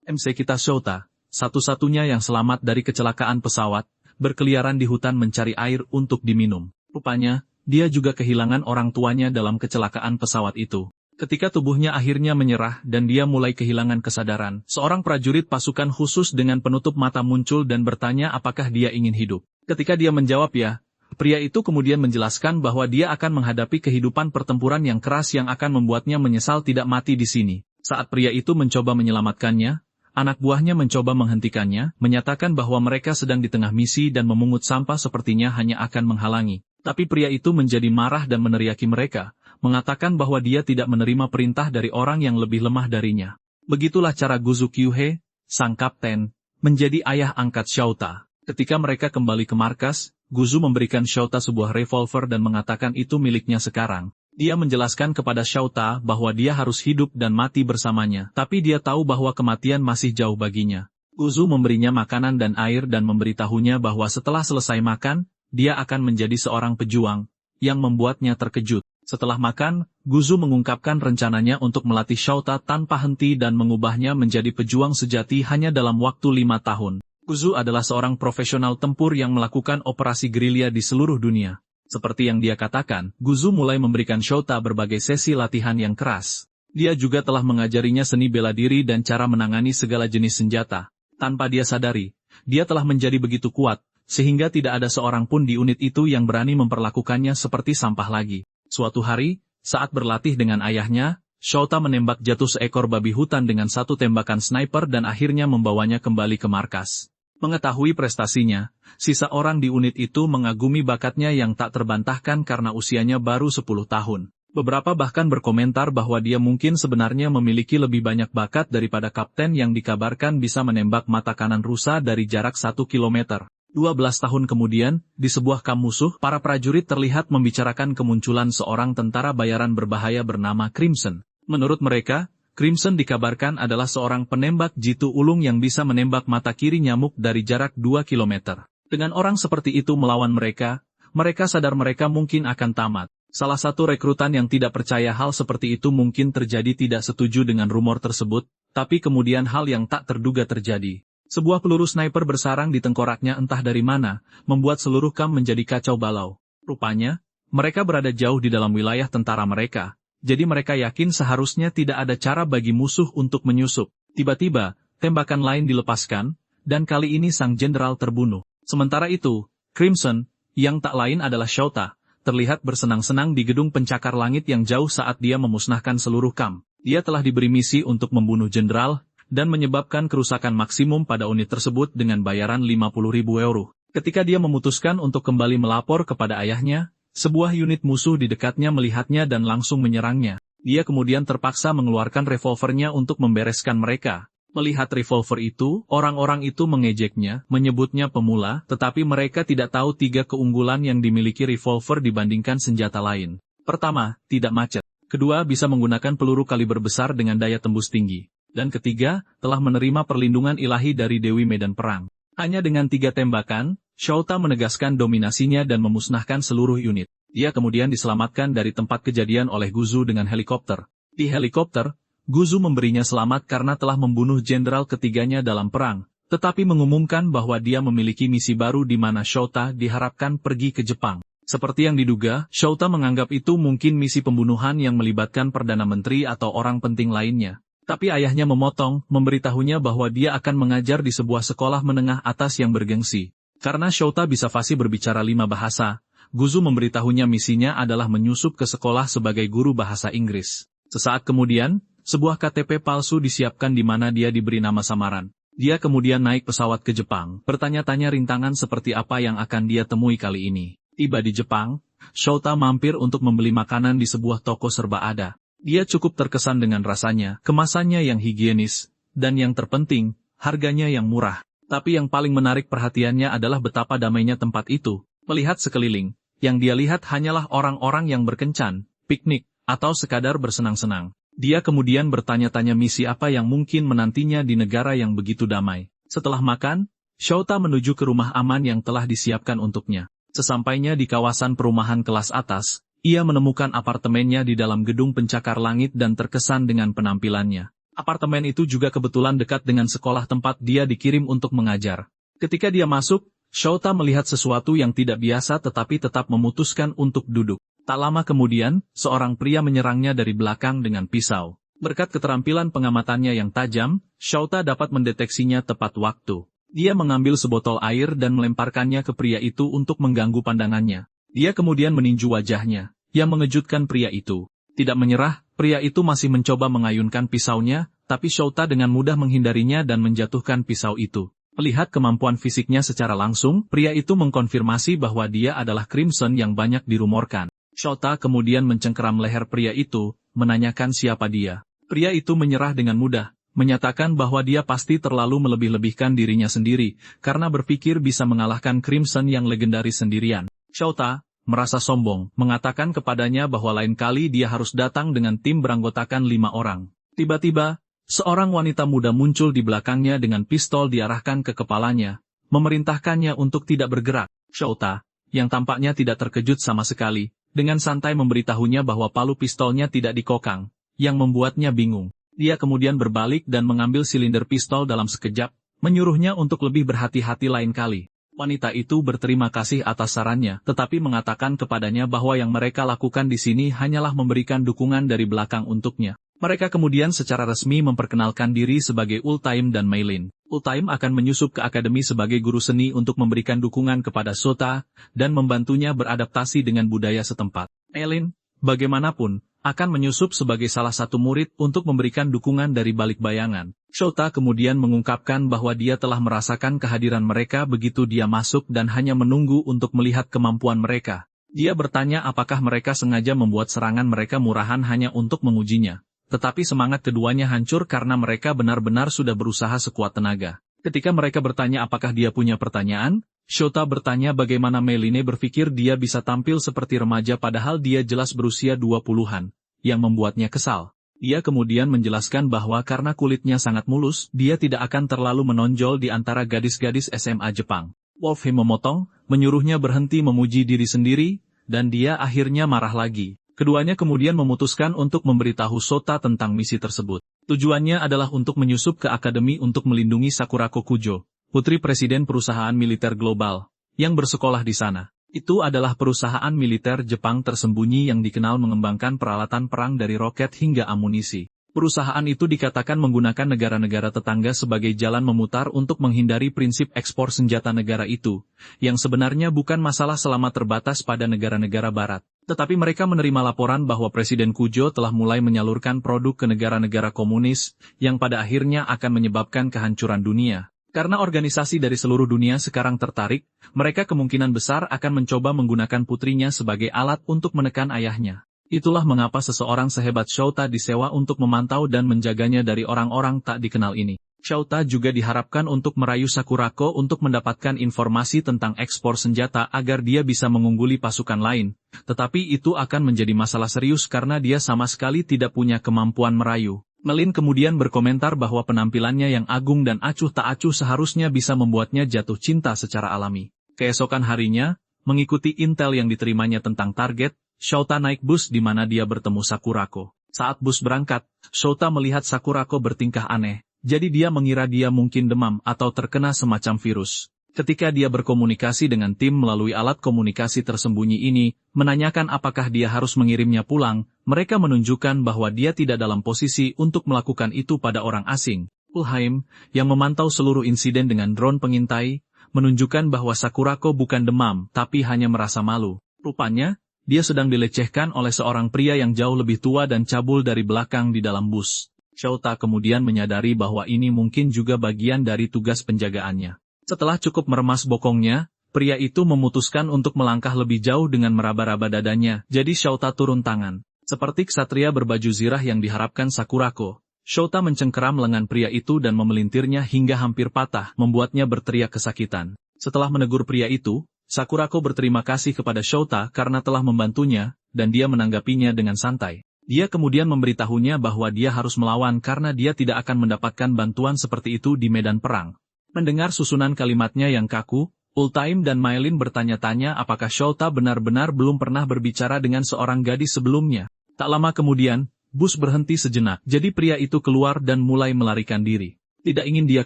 MC kita Shota, satu-satunya yang selamat dari kecelakaan pesawat, berkeliaran di hutan mencari air untuk diminum. Rupanya, dia juga kehilangan orang tuanya dalam kecelakaan pesawat itu. Ketika tubuhnya akhirnya menyerah dan dia mulai kehilangan kesadaran, seorang prajurit pasukan khusus dengan penutup mata muncul dan bertanya apakah dia ingin hidup. Ketika dia menjawab ya, pria itu kemudian menjelaskan bahwa dia akan menghadapi kehidupan pertempuran yang keras yang akan membuatnya menyesal tidak mati di sini. Saat pria itu mencoba menyelamatkannya, anak buahnya mencoba menghentikannya, menyatakan bahwa mereka sedang di tengah misi dan memungut sampah sepertinya hanya akan menghalangi. Tapi pria itu menjadi marah dan meneriaki mereka, mengatakan bahwa dia tidak menerima perintah dari orang yang lebih lemah darinya. Begitulah cara Guzu Kyuhei, sang kapten, menjadi ayah angkat Shota. Ketika mereka kembali ke markas, Guzu memberikan Shota sebuah revolver dan mengatakan itu miliknya sekarang. Dia menjelaskan kepada Shota bahwa dia harus hidup dan mati bersamanya, tapi dia tahu bahwa kematian masih jauh baginya. Guzu memberinya makanan dan air dan memberitahunya bahwa setelah selesai makan, dia akan menjadi seorang pejuang, yang membuatnya terkejut. Setelah makan, Guzu mengungkapkan rencananya untuk melatih Shota tanpa henti dan mengubahnya menjadi pejuang sejati hanya dalam waktu 5 tahun. Guzu adalah seorang profesional tempur yang melakukan operasi gerilya di seluruh dunia. Seperti yang dia katakan, Guzu mulai memberikan Shota berbagai sesi latihan yang keras. Dia juga telah mengajarinya seni bela diri dan cara menangani segala jenis senjata. Tanpa dia sadari, dia telah menjadi begitu kuat, sehingga tidak ada seorang pun di unit itu yang berani memperlakukannya seperti sampah lagi. Suatu hari, saat berlatih dengan ayahnya, Shota menembak jatuh seekor babi hutan dengan satu tembakan sniper dan akhirnya membawanya kembali ke markas. Mengetahui prestasinya, sisa orang di unit itu mengagumi bakatnya yang tak terbantahkan karena usianya baru 10 tahun. Beberapa bahkan berkomentar bahwa dia mungkin sebenarnya memiliki lebih banyak bakat daripada kapten yang dikabarkan bisa menembak mata kanan rusa dari jarak 1 kilometer. 12 tahun kemudian, di sebuah kamp musuh, para prajurit terlihat membicarakan kemunculan seorang tentara bayaran berbahaya bernama Crimson. Menurut mereka, Crimson dikabarkan adalah seorang penembak jitu ulung yang bisa menembak mata kiri nyamuk dari jarak 2 km. Dengan orang seperti itu melawan mereka, mereka sadar mereka mungkin akan tamat. Salah satu rekrutan yang tidak percaya hal seperti itu mungkin terjadi tidak setuju dengan rumor tersebut, tapi kemudian hal yang tak terduga terjadi. Sebuah peluru sniper bersarang di tengkoraknya entah dari mana, membuat seluruh kamp menjadi kacau balau. Rupanya, mereka berada jauh di dalam wilayah tentara mereka. Jadi mereka yakin seharusnya tidak ada cara bagi musuh untuk menyusup. Tiba-tiba, tembakan lain dilepaskan, dan kali ini sang jenderal terbunuh. Sementara itu, Crimson, yang tak lain adalah Shota, terlihat bersenang-senang di gedung pencakar langit yang jauh saat dia memusnahkan seluruh kamp. Dia telah diberi misi untuk membunuh jenderal, dan menyebabkan kerusakan maksimum pada unit tersebut dengan bayaran 50.000 euro. Ketika dia memutuskan untuk kembali melapor kepada ayahnya, sebuah unit musuh di dekatnya melihatnya dan langsung menyerangnya. Dia kemudian terpaksa mengeluarkan revolvernya untuk membereskan mereka. Melihat revolver itu, orang-orang itu mengejeknya, menyebutnya pemula, tetapi mereka tidak tahu 3 keunggulan yang dimiliki revolver dibandingkan senjata lain. Pertama, tidak macet. Kedua, bisa menggunakan peluru kaliber besar dengan daya tembus tinggi. Dan ketiga, telah menerima perlindungan ilahi dari Dewi Medan Perang. Hanya dengan 3 tembakan, Shota menegaskan dominasinya dan memusnahkan seluruh unit. Dia kemudian diselamatkan dari tempat kejadian oleh Guzu dengan helikopter. Di helikopter, Guzu memberinya selamat karena telah membunuh jenderal ketiganya dalam perang, tetapi mengumumkan bahwa dia memiliki misi baru di mana Shota diharapkan pergi ke Jepang. Seperti yang diduga, Shota menganggap itu mungkin misi pembunuhan yang melibatkan Perdana Menteri atau orang penting lainnya. Tapi ayahnya memotong, memberitahunya bahwa dia akan mengajar di sebuah sekolah menengah atas yang bergengsi. Karena Shota bisa fasih berbicara 5 bahasa, Guzu memberitahunya misinya adalah menyusup ke sekolah sebagai guru bahasa Inggris. Sesaat kemudian, sebuah KTP palsu disiapkan di mana dia diberi nama samaran. Dia kemudian naik pesawat ke Jepang, bertanya-tanya rintangan seperti apa yang akan dia temui kali ini. Tiba di Jepang, Shota mampir untuk membeli makanan di sebuah toko serba ada. Dia cukup terkesan dengan rasanya, kemasannya yang higienis, dan yang terpenting, harganya yang murah. Tapi yang paling menarik perhatiannya adalah betapa damainya tempat itu. Melihat sekeliling, yang dia lihat hanyalah orang-orang yang berkencan, piknik, atau sekadar bersenang-senang. Dia kemudian bertanya-tanya misi apa yang mungkin menantinya di negara yang begitu damai. Setelah makan, Shota menuju ke rumah aman yang telah disiapkan untuknya. Sesampainya di kawasan perumahan kelas atas, ia menemukan apartemennya di dalam gedung pencakar langit dan terkesan dengan penampilannya. Apartemen itu juga kebetulan dekat dengan sekolah tempat dia dikirim untuk mengajar. Ketika dia masuk, Shota melihat sesuatu yang tidak biasa tetapi tetap memutuskan untuk duduk. Tak lama kemudian, seorang pria menyerangnya dari belakang dengan pisau. Berkat keterampilan pengamatannya yang tajam, Shota dapat mendeteksinya tepat waktu. Dia mengambil sebotol air dan melemparkannya ke pria itu untuk mengganggu pandangannya. Dia kemudian meninju wajahnya, yang mengejutkan pria itu. Tidak menyerah, pria itu masih mencoba mengayunkan pisaunya, tapi Shota dengan mudah menghindarinya dan menjatuhkan pisau itu. Melihat kemampuan fisiknya secara langsung, pria itu mengkonfirmasi bahwa dia adalah Crimson yang banyak dirumorkan. Shota kemudian mencengkeram leher pria itu, menanyakan siapa dia. Pria itu menyerah dengan mudah, menyatakan bahwa dia pasti terlalu melebih-lebihkan dirinya sendiri, karena berpikir bisa mengalahkan Crimson yang legendaris sendirian. Shota merasa sombong, mengatakan kepadanya bahwa lain kali dia harus datang dengan tim beranggotakan 5 orang. Tiba-tiba, seorang wanita muda muncul di belakangnya dengan pistol diarahkan ke kepalanya, memerintahkannya untuk tidak bergerak. Shota, yang tampaknya tidak terkejut sama sekali, dengan santai memberitahunya bahwa palu pistolnya tidak dikokang, yang membuatnya bingung. Dia kemudian berbalik dan mengambil silinder pistol dalam sekejap, menyuruhnya untuk lebih berhati-hati lain kali. Wanita itu berterima kasih atas sarannya, tetapi mengatakan kepadanya bahwa yang mereka lakukan di sini hanyalah memberikan dukungan dari belakang untuknya. Mereka kemudian secara resmi memperkenalkan diri sebagai Ultime dan Maylin. Ultime akan menyusup ke akademi sebagai guru seni untuk memberikan dukungan kepada Shota, dan membantunya beradaptasi dengan budaya setempat. Maylin, bagaimanapun, akan menyusup sebagai salah satu murid untuk memberikan dukungan dari balik bayangan. Shota kemudian mengungkapkan bahwa dia telah merasakan kehadiran mereka begitu dia masuk dan hanya menunggu untuk melihat kemampuan mereka. Dia bertanya apakah mereka sengaja membuat serangan mereka murahan hanya untuk mengujinya. Tetapi semangat keduanya hancur karena mereka benar-benar sudah berusaha sekuat tenaga. Ketika mereka bertanya apakah dia punya pertanyaan, Shota bertanya bagaimana Meline berpikir dia bisa tampil seperti remaja padahal dia jelas berusia 20-an, yang membuatnya kesal. Dia kemudian menjelaskan bahwa karena kulitnya sangat mulus, dia tidak akan terlalu menonjol di antara gadis-gadis SMA Jepang. Wolfram memotong, menyuruhnya berhenti memuji diri sendiri, dan dia akhirnya marah lagi. Keduanya kemudian memutuskan untuk memberitahu Shota tentang misi tersebut. Tujuannya adalah untuk menyusup ke akademi untuk melindungi Sakurako Kujo, putri presiden perusahaan militer global, yang bersekolah di sana. Itu adalah perusahaan militer Jepang tersembunyi yang dikenal mengembangkan peralatan perang dari roket hingga amunisi. Perusahaan itu dikatakan menggunakan negara-negara tetangga sebagai jalan memutar untuk menghindari prinsip ekspor senjata negara itu, yang sebenarnya bukan masalah selama terbatas pada negara-negara barat. Tetapi mereka menerima laporan bahwa Presiden Kujo telah mulai menyalurkan produk ke negara-negara komunis, yang pada akhirnya akan menyebabkan kehancuran dunia. Karena organisasi dari seluruh dunia sekarang tertarik, mereka kemungkinan besar akan mencoba menggunakan putrinya sebagai alat untuk menekan ayahnya. Itulah mengapa seseorang sehebat Shota disewa untuk memantau dan menjaganya dari orang-orang tak dikenal ini. Shota juga diharapkan untuk merayu Sakurako untuk mendapatkan informasi tentang ekspor senjata agar dia bisa mengungguli pasukan lain, tetapi itu akan menjadi masalah serius karena dia sama sekali tidak punya kemampuan merayu. Melin kemudian berkomentar bahwa penampilannya yang agung dan acuh tak acuh seharusnya bisa membuatnya jatuh cinta secara alami. Keesokan harinya, mengikuti intel yang diterimanya tentang target, Shota naik bus di mana dia bertemu Sakurako. Saat bus berangkat, Shota melihat Sakurako bertingkah aneh, jadi dia mengira dia mungkin demam atau terkena semacam virus. Ketika dia berkomunikasi dengan tim melalui alat komunikasi tersembunyi ini, menanyakan apakah dia harus mengirimnya pulang, mereka menunjukkan bahwa dia tidak dalam posisi untuk melakukan itu pada orang asing. Ulheim, yang memantau seluruh insiden dengan drone pengintai, menunjukkan bahwa Sakurako bukan demam tapi hanya merasa malu. Rupanya, dia sedang dilecehkan oleh seorang pria yang jauh lebih tua dan cabul dari belakang di dalam bus. Shota kemudian menyadari bahwa ini mungkin juga bagian dari tugas penjagaannya. Setelah cukup meremas bokongnya, pria itu memutuskan untuk melangkah lebih jauh dengan meraba-raba dadanya, jadi Shota turun tangan. Seperti ksatria berbaju zirah yang diharapkan Sakurako, Shota mencengkeram lengan pria itu dan memelintirnya hingga hampir patah, membuatnya berteriak kesakitan. Setelah menegur pria itu, Sakurako berterima kasih kepada Shota karena telah membantunya, dan dia menanggapinya dengan santai. Dia kemudian memberitahunya bahwa dia harus melawan karena dia tidak akan mendapatkan bantuan seperti itu di medan perang. Mendengar susunan kalimatnya yang kaku, Ultime dan Maylin bertanya-tanya apakah Shota benar-benar belum pernah berbicara dengan seorang gadis sebelumnya. Tak lama kemudian, Bus berhenti sejenak, jadi pria itu keluar dan mulai melarikan diri. Tidak ingin dia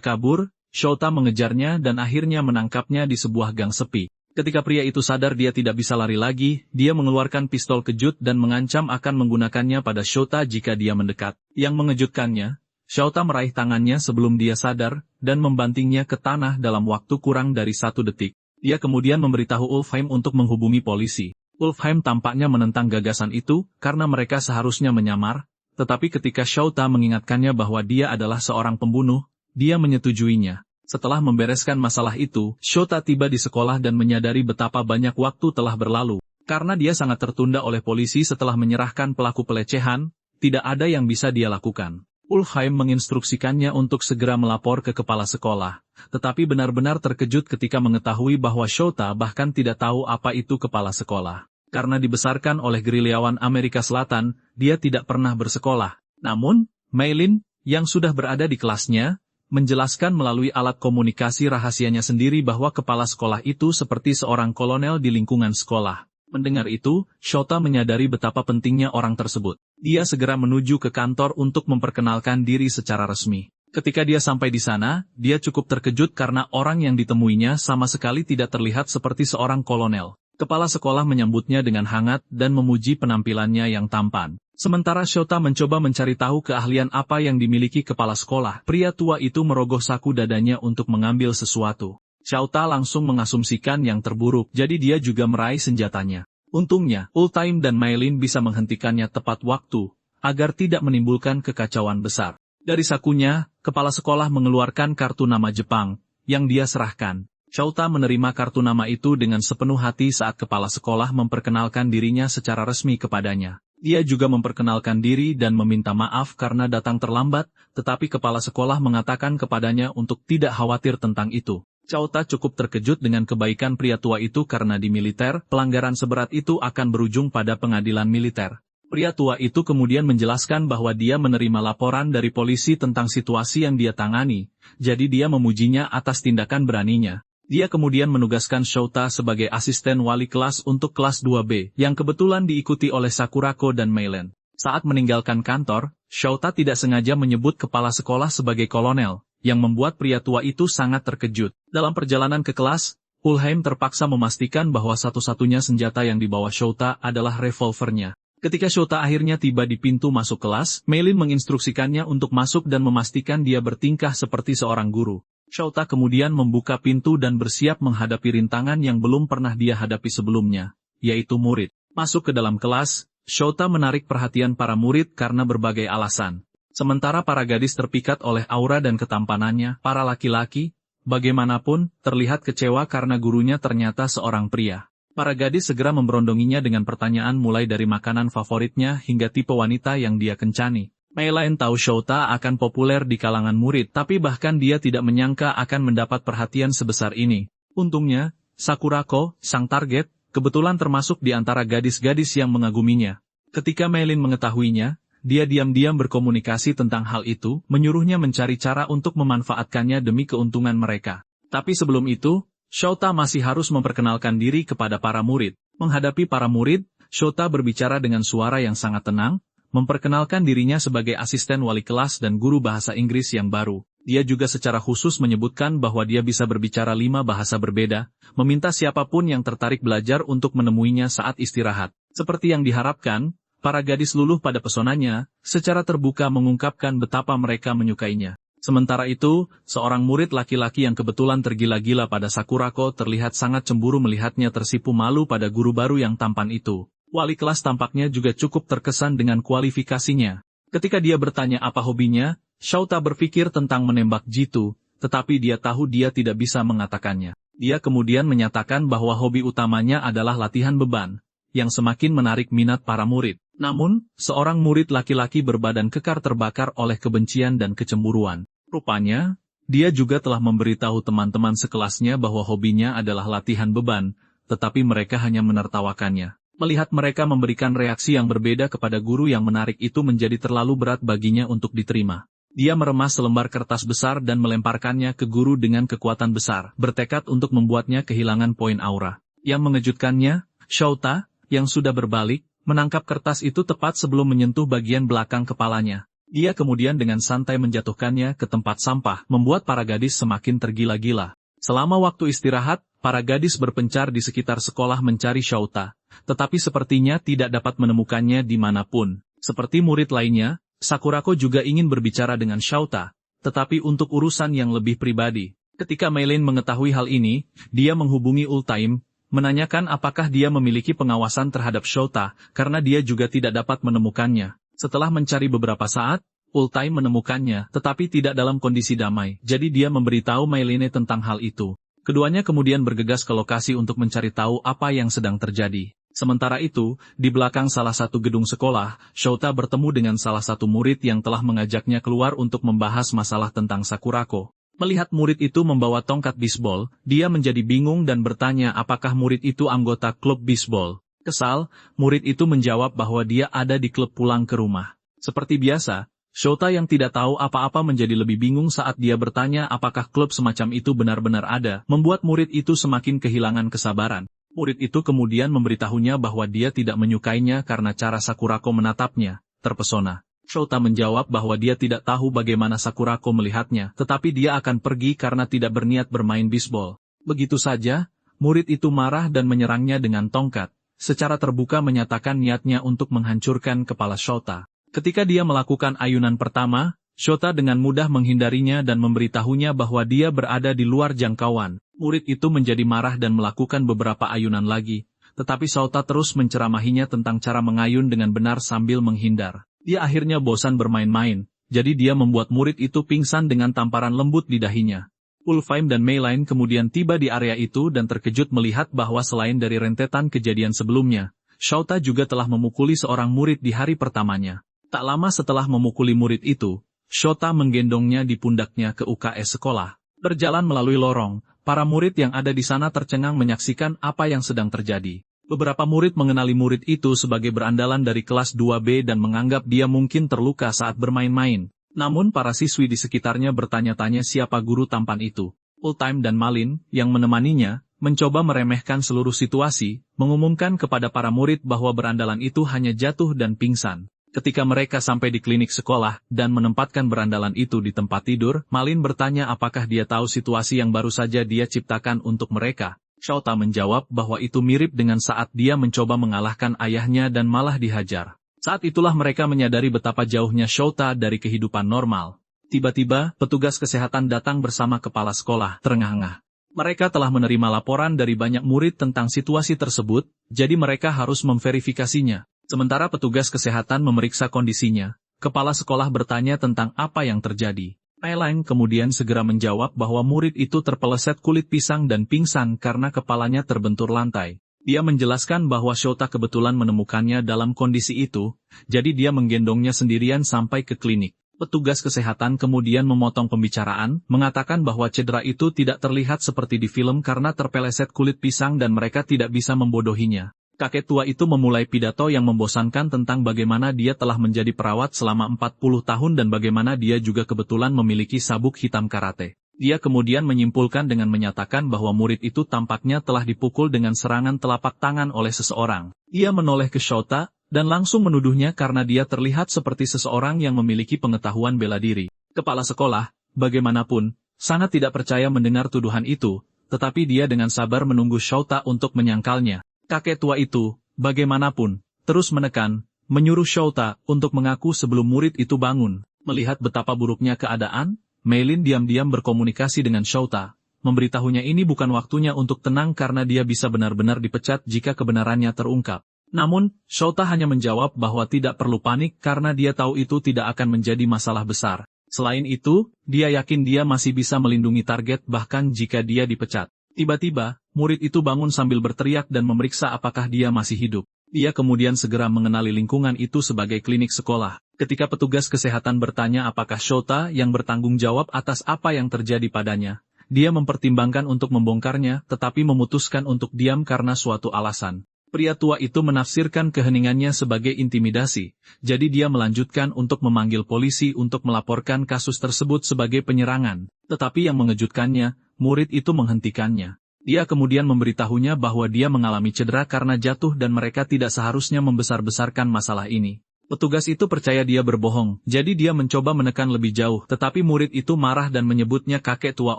kabur, Shota mengejarnya dan akhirnya menangkapnya di sebuah gang sepi. Ketika pria itu sadar dia tidak bisa lari lagi, dia mengeluarkan pistol kejut dan mengancam akan menggunakannya pada Shota jika dia mendekat. Yang mengejutkannya, Shota meraih tangannya sebelum dia sadar, dan membantingnya ke tanah dalam waktu kurang dari 1 detik. Dia kemudian memberitahu Ulfheim untuk menghubungi polisi. Ulfheim tampaknya menentang gagasan itu, karena mereka seharusnya menyamar, tetapi ketika Shota mengingatkannya bahwa dia adalah seorang pembunuh, dia menyetujuinya. Setelah membereskan masalah itu, Shota tiba di sekolah dan menyadari betapa banyak waktu telah berlalu. Karena dia sangat tertunda oleh polisi setelah menyerahkan pelaku pelecehan, tidak ada yang bisa dia lakukan. Ulfheim menginstruksikannya untuk segera melapor ke kepala sekolah, tetapi benar-benar terkejut ketika mengetahui bahwa Shota bahkan tidak tahu apa itu kepala sekolah. Karena dibesarkan oleh gerilyawan Amerika Selatan, dia tidak pernah bersekolah. Namun, Maylin, yang sudah berada di kelasnya, menjelaskan melalui alat komunikasi rahasianya sendiri bahwa kepala sekolah itu seperti seorang kolonel di lingkungan sekolah. Mendengar itu, Shota menyadari betapa pentingnya orang tersebut. Dia segera menuju ke kantor untuk memperkenalkan diri secara resmi. Ketika dia sampai di sana, dia cukup terkejut karena orang yang ditemuinya sama sekali tidak terlihat seperti seorang kolonel. Kepala sekolah menyambutnya dengan hangat dan memuji penampilannya yang tampan. Sementara Shota mencoba mencari tahu keahlian apa yang dimiliki kepala sekolah, pria tua itu merogoh saku dadanya untuk mengambil sesuatu. Shota langsung mengasumsikan yang terburuk, jadi dia juga meraih senjatanya. Untungnya, Ulfheim dan Maylin bisa menghentikannya tepat waktu, agar tidak menimbulkan kekacauan besar. Dari sakunya, kepala sekolah mengeluarkan kartu nama Jepang, yang dia serahkan. Shota menerima kartu nama itu dengan sepenuh hati saat kepala sekolah memperkenalkan dirinya secara resmi kepadanya. Dia juga memperkenalkan diri dan meminta maaf karena datang terlambat, tetapi kepala sekolah mengatakan kepadanya untuk tidak khawatir tentang itu. Shota cukup terkejut dengan kebaikan pria tua itu karena di militer, pelanggaran seberat itu akan berujung pada pengadilan militer. Pria tua itu kemudian menjelaskan bahwa dia menerima laporan dari polisi tentang situasi yang dia tangani, jadi dia memujinya atas tindakan beraninya. Dia kemudian menugaskan Shota sebagai asisten wali kelas untuk kelas 2B, yang kebetulan diikuti oleh Sakurako dan Maylin. Saat meninggalkan kantor, Shota tidak sengaja menyebut kepala sekolah sebagai kolonel, yang membuat pria tua itu sangat terkejut. Dalam perjalanan ke kelas, Ulfheim terpaksa memastikan bahwa satu-satunya senjata yang dibawa Shota adalah revolvernya. Ketika Shota akhirnya tiba di pintu masuk kelas, Maylin menginstruksikannya untuk masuk dan memastikan dia bertingkah seperti seorang guru. Shota kemudian membuka pintu dan bersiap menghadapi rintangan yang belum pernah dia hadapi sebelumnya, yaitu murid. Masuk ke dalam kelas, Shota menarik perhatian para murid karena berbagai alasan. Sementara para gadis terpikat oleh aura dan ketampanannya, para laki-laki, bagaimanapun, terlihat kecewa karena gurunya ternyata seorang pria. Para gadis segera memberondonginya dengan pertanyaan mulai dari makanan favoritnya hingga tipe wanita yang dia kencani. Maylin tahu Shota akan populer di kalangan murid, tapi bahkan dia tidak menyangka akan mendapat perhatian sebesar ini. Untungnya, Sakurako, sang target, kebetulan termasuk di antara gadis-gadis yang mengaguminya. Ketika Maylin mengetahuinya, dia diam-diam berkomunikasi tentang hal itu, menyuruhnya mencari cara untuk memanfaatkannya demi keuntungan mereka. Tapi sebelum itu, Shota masih harus memperkenalkan diri kepada para murid. Menghadapi para murid, Shota berbicara dengan suara yang sangat tenang, memperkenalkan dirinya sebagai asisten wali kelas dan guru bahasa Inggris yang baru. Dia juga secara khusus menyebutkan bahwa dia bisa berbicara 5 bahasa berbeda, meminta siapapun yang tertarik belajar untuk menemuinya saat istirahat. Seperti yang diharapkan, para gadis luluh pada pesonanya, secara terbuka mengungkapkan betapa mereka menyukainya. Sementara itu, seorang murid laki-laki yang kebetulan tergila-gila pada Sakurako terlihat sangat cemburu melihatnya tersipu malu pada guru baru yang tampan itu. Wali kelas tampaknya juga cukup terkesan dengan kualifikasinya. Ketika dia bertanya apa hobinya, Shota berpikir tentang menembak jitu, tetapi dia tahu dia tidak bisa mengatakannya. Dia kemudian menyatakan bahwa hobi utamanya adalah latihan beban, yang semakin menarik minat para murid. Namun, seorang murid laki-laki berbadan kekar terbakar oleh kebencian dan kecemburuan. Rupanya, dia juga telah memberitahu teman-teman sekelasnya bahwa hobinya adalah latihan beban, tetapi mereka hanya menertawakannya. Melihat mereka memberikan reaksi yang berbeda kepada guru yang menarik itu menjadi terlalu berat baginya untuk diterima. Dia meremas selembar kertas besar dan melemparkannya ke guru dengan kekuatan besar, bertekad untuk membuatnya kehilangan poin aura. Yang mengejutkannya, Shota, yang sudah berbalik, menangkap kertas itu tepat sebelum menyentuh bagian belakang kepalanya. Dia kemudian dengan santai menjatuhkannya ke tempat sampah, membuat para gadis semakin tergila-gila. Selama waktu istirahat, para gadis berpencar di sekitar sekolah mencari Shouta, tetapi sepertinya tidak dapat menemukannya dimanapun. Seperti murid lainnya, Sakurako juga ingin berbicara dengan Shouta, tetapi untuk urusan yang lebih pribadi. Ketika Meilin mengetahui hal ini, dia menghubungi Ultime, menanyakan apakah dia memiliki pengawasan terhadap Shouta, karena dia juga tidak dapat menemukannya. Setelah mencari beberapa saat, Ultime menemukannya, tetapi tidak dalam kondisi damai, jadi dia memberitahu Meilin tentang hal itu. Keduanya kemudian bergegas ke lokasi untuk mencari tahu apa yang sedang terjadi. Sementara itu, di belakang salah satu gedung sekolah, Shouta bertemu dengan salah satu murid yang telah mengajaknya keluar untuk membahas masalah tentang Sakurako. Melihat murid itu membawa tongkat bisbol, dia menjadi bingung dan bertanya apakah murid itu anggota klub bisbol. Kesal, murid itu menjawab bahwa dia ada di klub pulang ke rumah. Seperti biasa, Shouta yang tidak tahu apa-apa menjadi lebih bingung saat dia bertanya apakah klub semacam itu benar-benar ada, membuat murid itu semakin kehilangan kesabaran. Murid itu kemudian memberitahunya bahwa dia tidak menyukainya karena cara Sakurako menatapnya, terpesona. Shouta menjawab bahwa dia tidak tahu bagaimana Sakurako melihatnya, tetapi dia akan pergi karena tidak berniat bermain bisbol. Begitu saja, murid itu marah dan menyerangnya dengan tongkat, secara terbuka menyatakan niatnya untuk menghancurkan kepala Shouta. Ketika dia melakukan ayunan pertama, Shouta dengan mudah menghindarinya dan memberitahunya bahwa dia berada di luar jangkauan. Murid itu menjadi marah dan melakukan beberapa ayunan lagi, tetapi Shouta terus menceramahinya tentang cara mengayun dengan benar sambil menghindar. Dia akhirnya bosan bermain-main, jadi dia membuat murid itu pingsan dengan tamparan lembut di dahinya. Ulfheim dan Meilin kemudian tiba di area itu dan terkejut melihat bahwa selain dari rentetan kejadian sebelumnya, Shouta juga telah memukuli seorang murid di hari pertamanya. Tak lama setelah memukuli murid itu, Shouta menggendongnya di pundaknya ke UKS sekolah. Berjalan melalui lorong, para murid yang ada di sana tercengang menyaksikan apa yang sedang terjadi. Beberapa murid mengenali murid itu sebagai berandalan dari kelas 2B dan menganggap dia mungkin terluka saat bermain-main. Namun para siswi di sekitarnya bertanya-tanya siapa guru tampan itu. Ultime dan Malin, yang menemaninya, mencoba meremehkan seluruh situasi, mengumumkan kepada para murid bahwa berandalan itu hanya jatuh dan pingsan. Ketika mereka sampai di klinik sekolah dan menempatkan berandalan itu di tempat tidur, Malin bertanya apakah dia tahu situasi yang baru saja dia ciptakan untuk mereka. Shouta menjawab bahwa itu mirip dengan saat dia mencoba mengalahkan ayahnya dan malah dihajar. Saat itulah mereka menyadari betapa jauhnya Shouta dari kehidupan normal. Tiba-tiba, petugas kesehatan datang bersama kepala sekolah, terengah-engah. Mereka telah menerima laporan dari banyak murid tentang situasi tersebut, jadi mereka harus memverifikasinya. Sementara petugas kesehatan memeriksa kondisinya, kepala sekolah bertanya tentang apa yang terjadi. Meilin kemudian segera menjawab bahwa murid itu terpeleset kulit pisang dan pingsan karena kepalanya terbentur lantai. Dia menjelaskan bahwa Shouta kebetulan menemukannya dalam kondisi itu, jadi dia menggendongnya sendirian sampai ke klinik. Petugas kesehatan kemudian memotong pembicaraan, mengatakan bahwa cedera itu tidak terlihat seperti di film karena terpeleset kulit pisang dan mereka tidak bisa membodohinya. Kakek tua itu memulai pidato yang membosankan tentang bagaimana dia telah menjadi perawat selama 40 tahun dan bagaimana dia juga kebetulan memiliki sabuk hitam karate. Dia kemudian menyimpulkan dengan menyatakan bahwa murid itu tampaknya telah dipukul dengan serangan telapak tangan oleh seseorang. Ia menoleh ke Shouta, dan langsung menuduhnya karena dia terlihat seperti seseorang yang memiliki pengetahuan bela diri. Kepala sekolah, bagaimanapun, sangat tidak percaya mendengar tuduhan itu, tetapi dia dengan sabar menunggu Shouta untuk menyangkalnya. Kakek tua itu, bagaimanapun, terus menekan, menyuruh Shouta untuk mengaku sebelum murid itu bangun. Melihat betapa buruknya keadaan, Meilin diam-diam berkomunikasi dengan Shouta, memberitahunya ini bukan waktunya untuk tenang karena dia bisa benar-benar dipecat jika kebenarannya terungkap. Namun, Shouta hanya menjawab bahwa tidak perlu panik karena dia tahu itu tidak akan menjadi masalah besar. Selain itu, dia yakin dia masih bisa melindungi target bahkan jika dia dipecat. Tiba-tiba, murid itu bangun sambil berteriak dan memeriksa apakah dia masih hidup. Dia kemudian segera mengenali lingkungan itu sebagai klinik sekolah. Ketika petugas kesehatan bertanya apakah Shouta yang bertanggung jawab atas apa yang terjadi padanya, dia mempertimbangkan untuk membongkarnya tetapi memutuskan untuk diam karena suatu alasan. Pria tua itu menafsirkan keheningannya sebagai intimidasi, jadi dia melanjutkan untuk memanggil polisi untuk melaporkan kasus tersebut sebagai penyerangan. Tetapi yang mengejutkannya, murid itu menghentikannya. Dia kemudian memberitahunya bahwa dia mengalami cedera karena jatuh dan mereka tidak seharusnya membesar-besarkan masalah ini. Petugas itu percaya dia berbohong, jadi dia mencoba menekan lebih jauh, tetapi murid itu marah dan menyebutnya kakek tua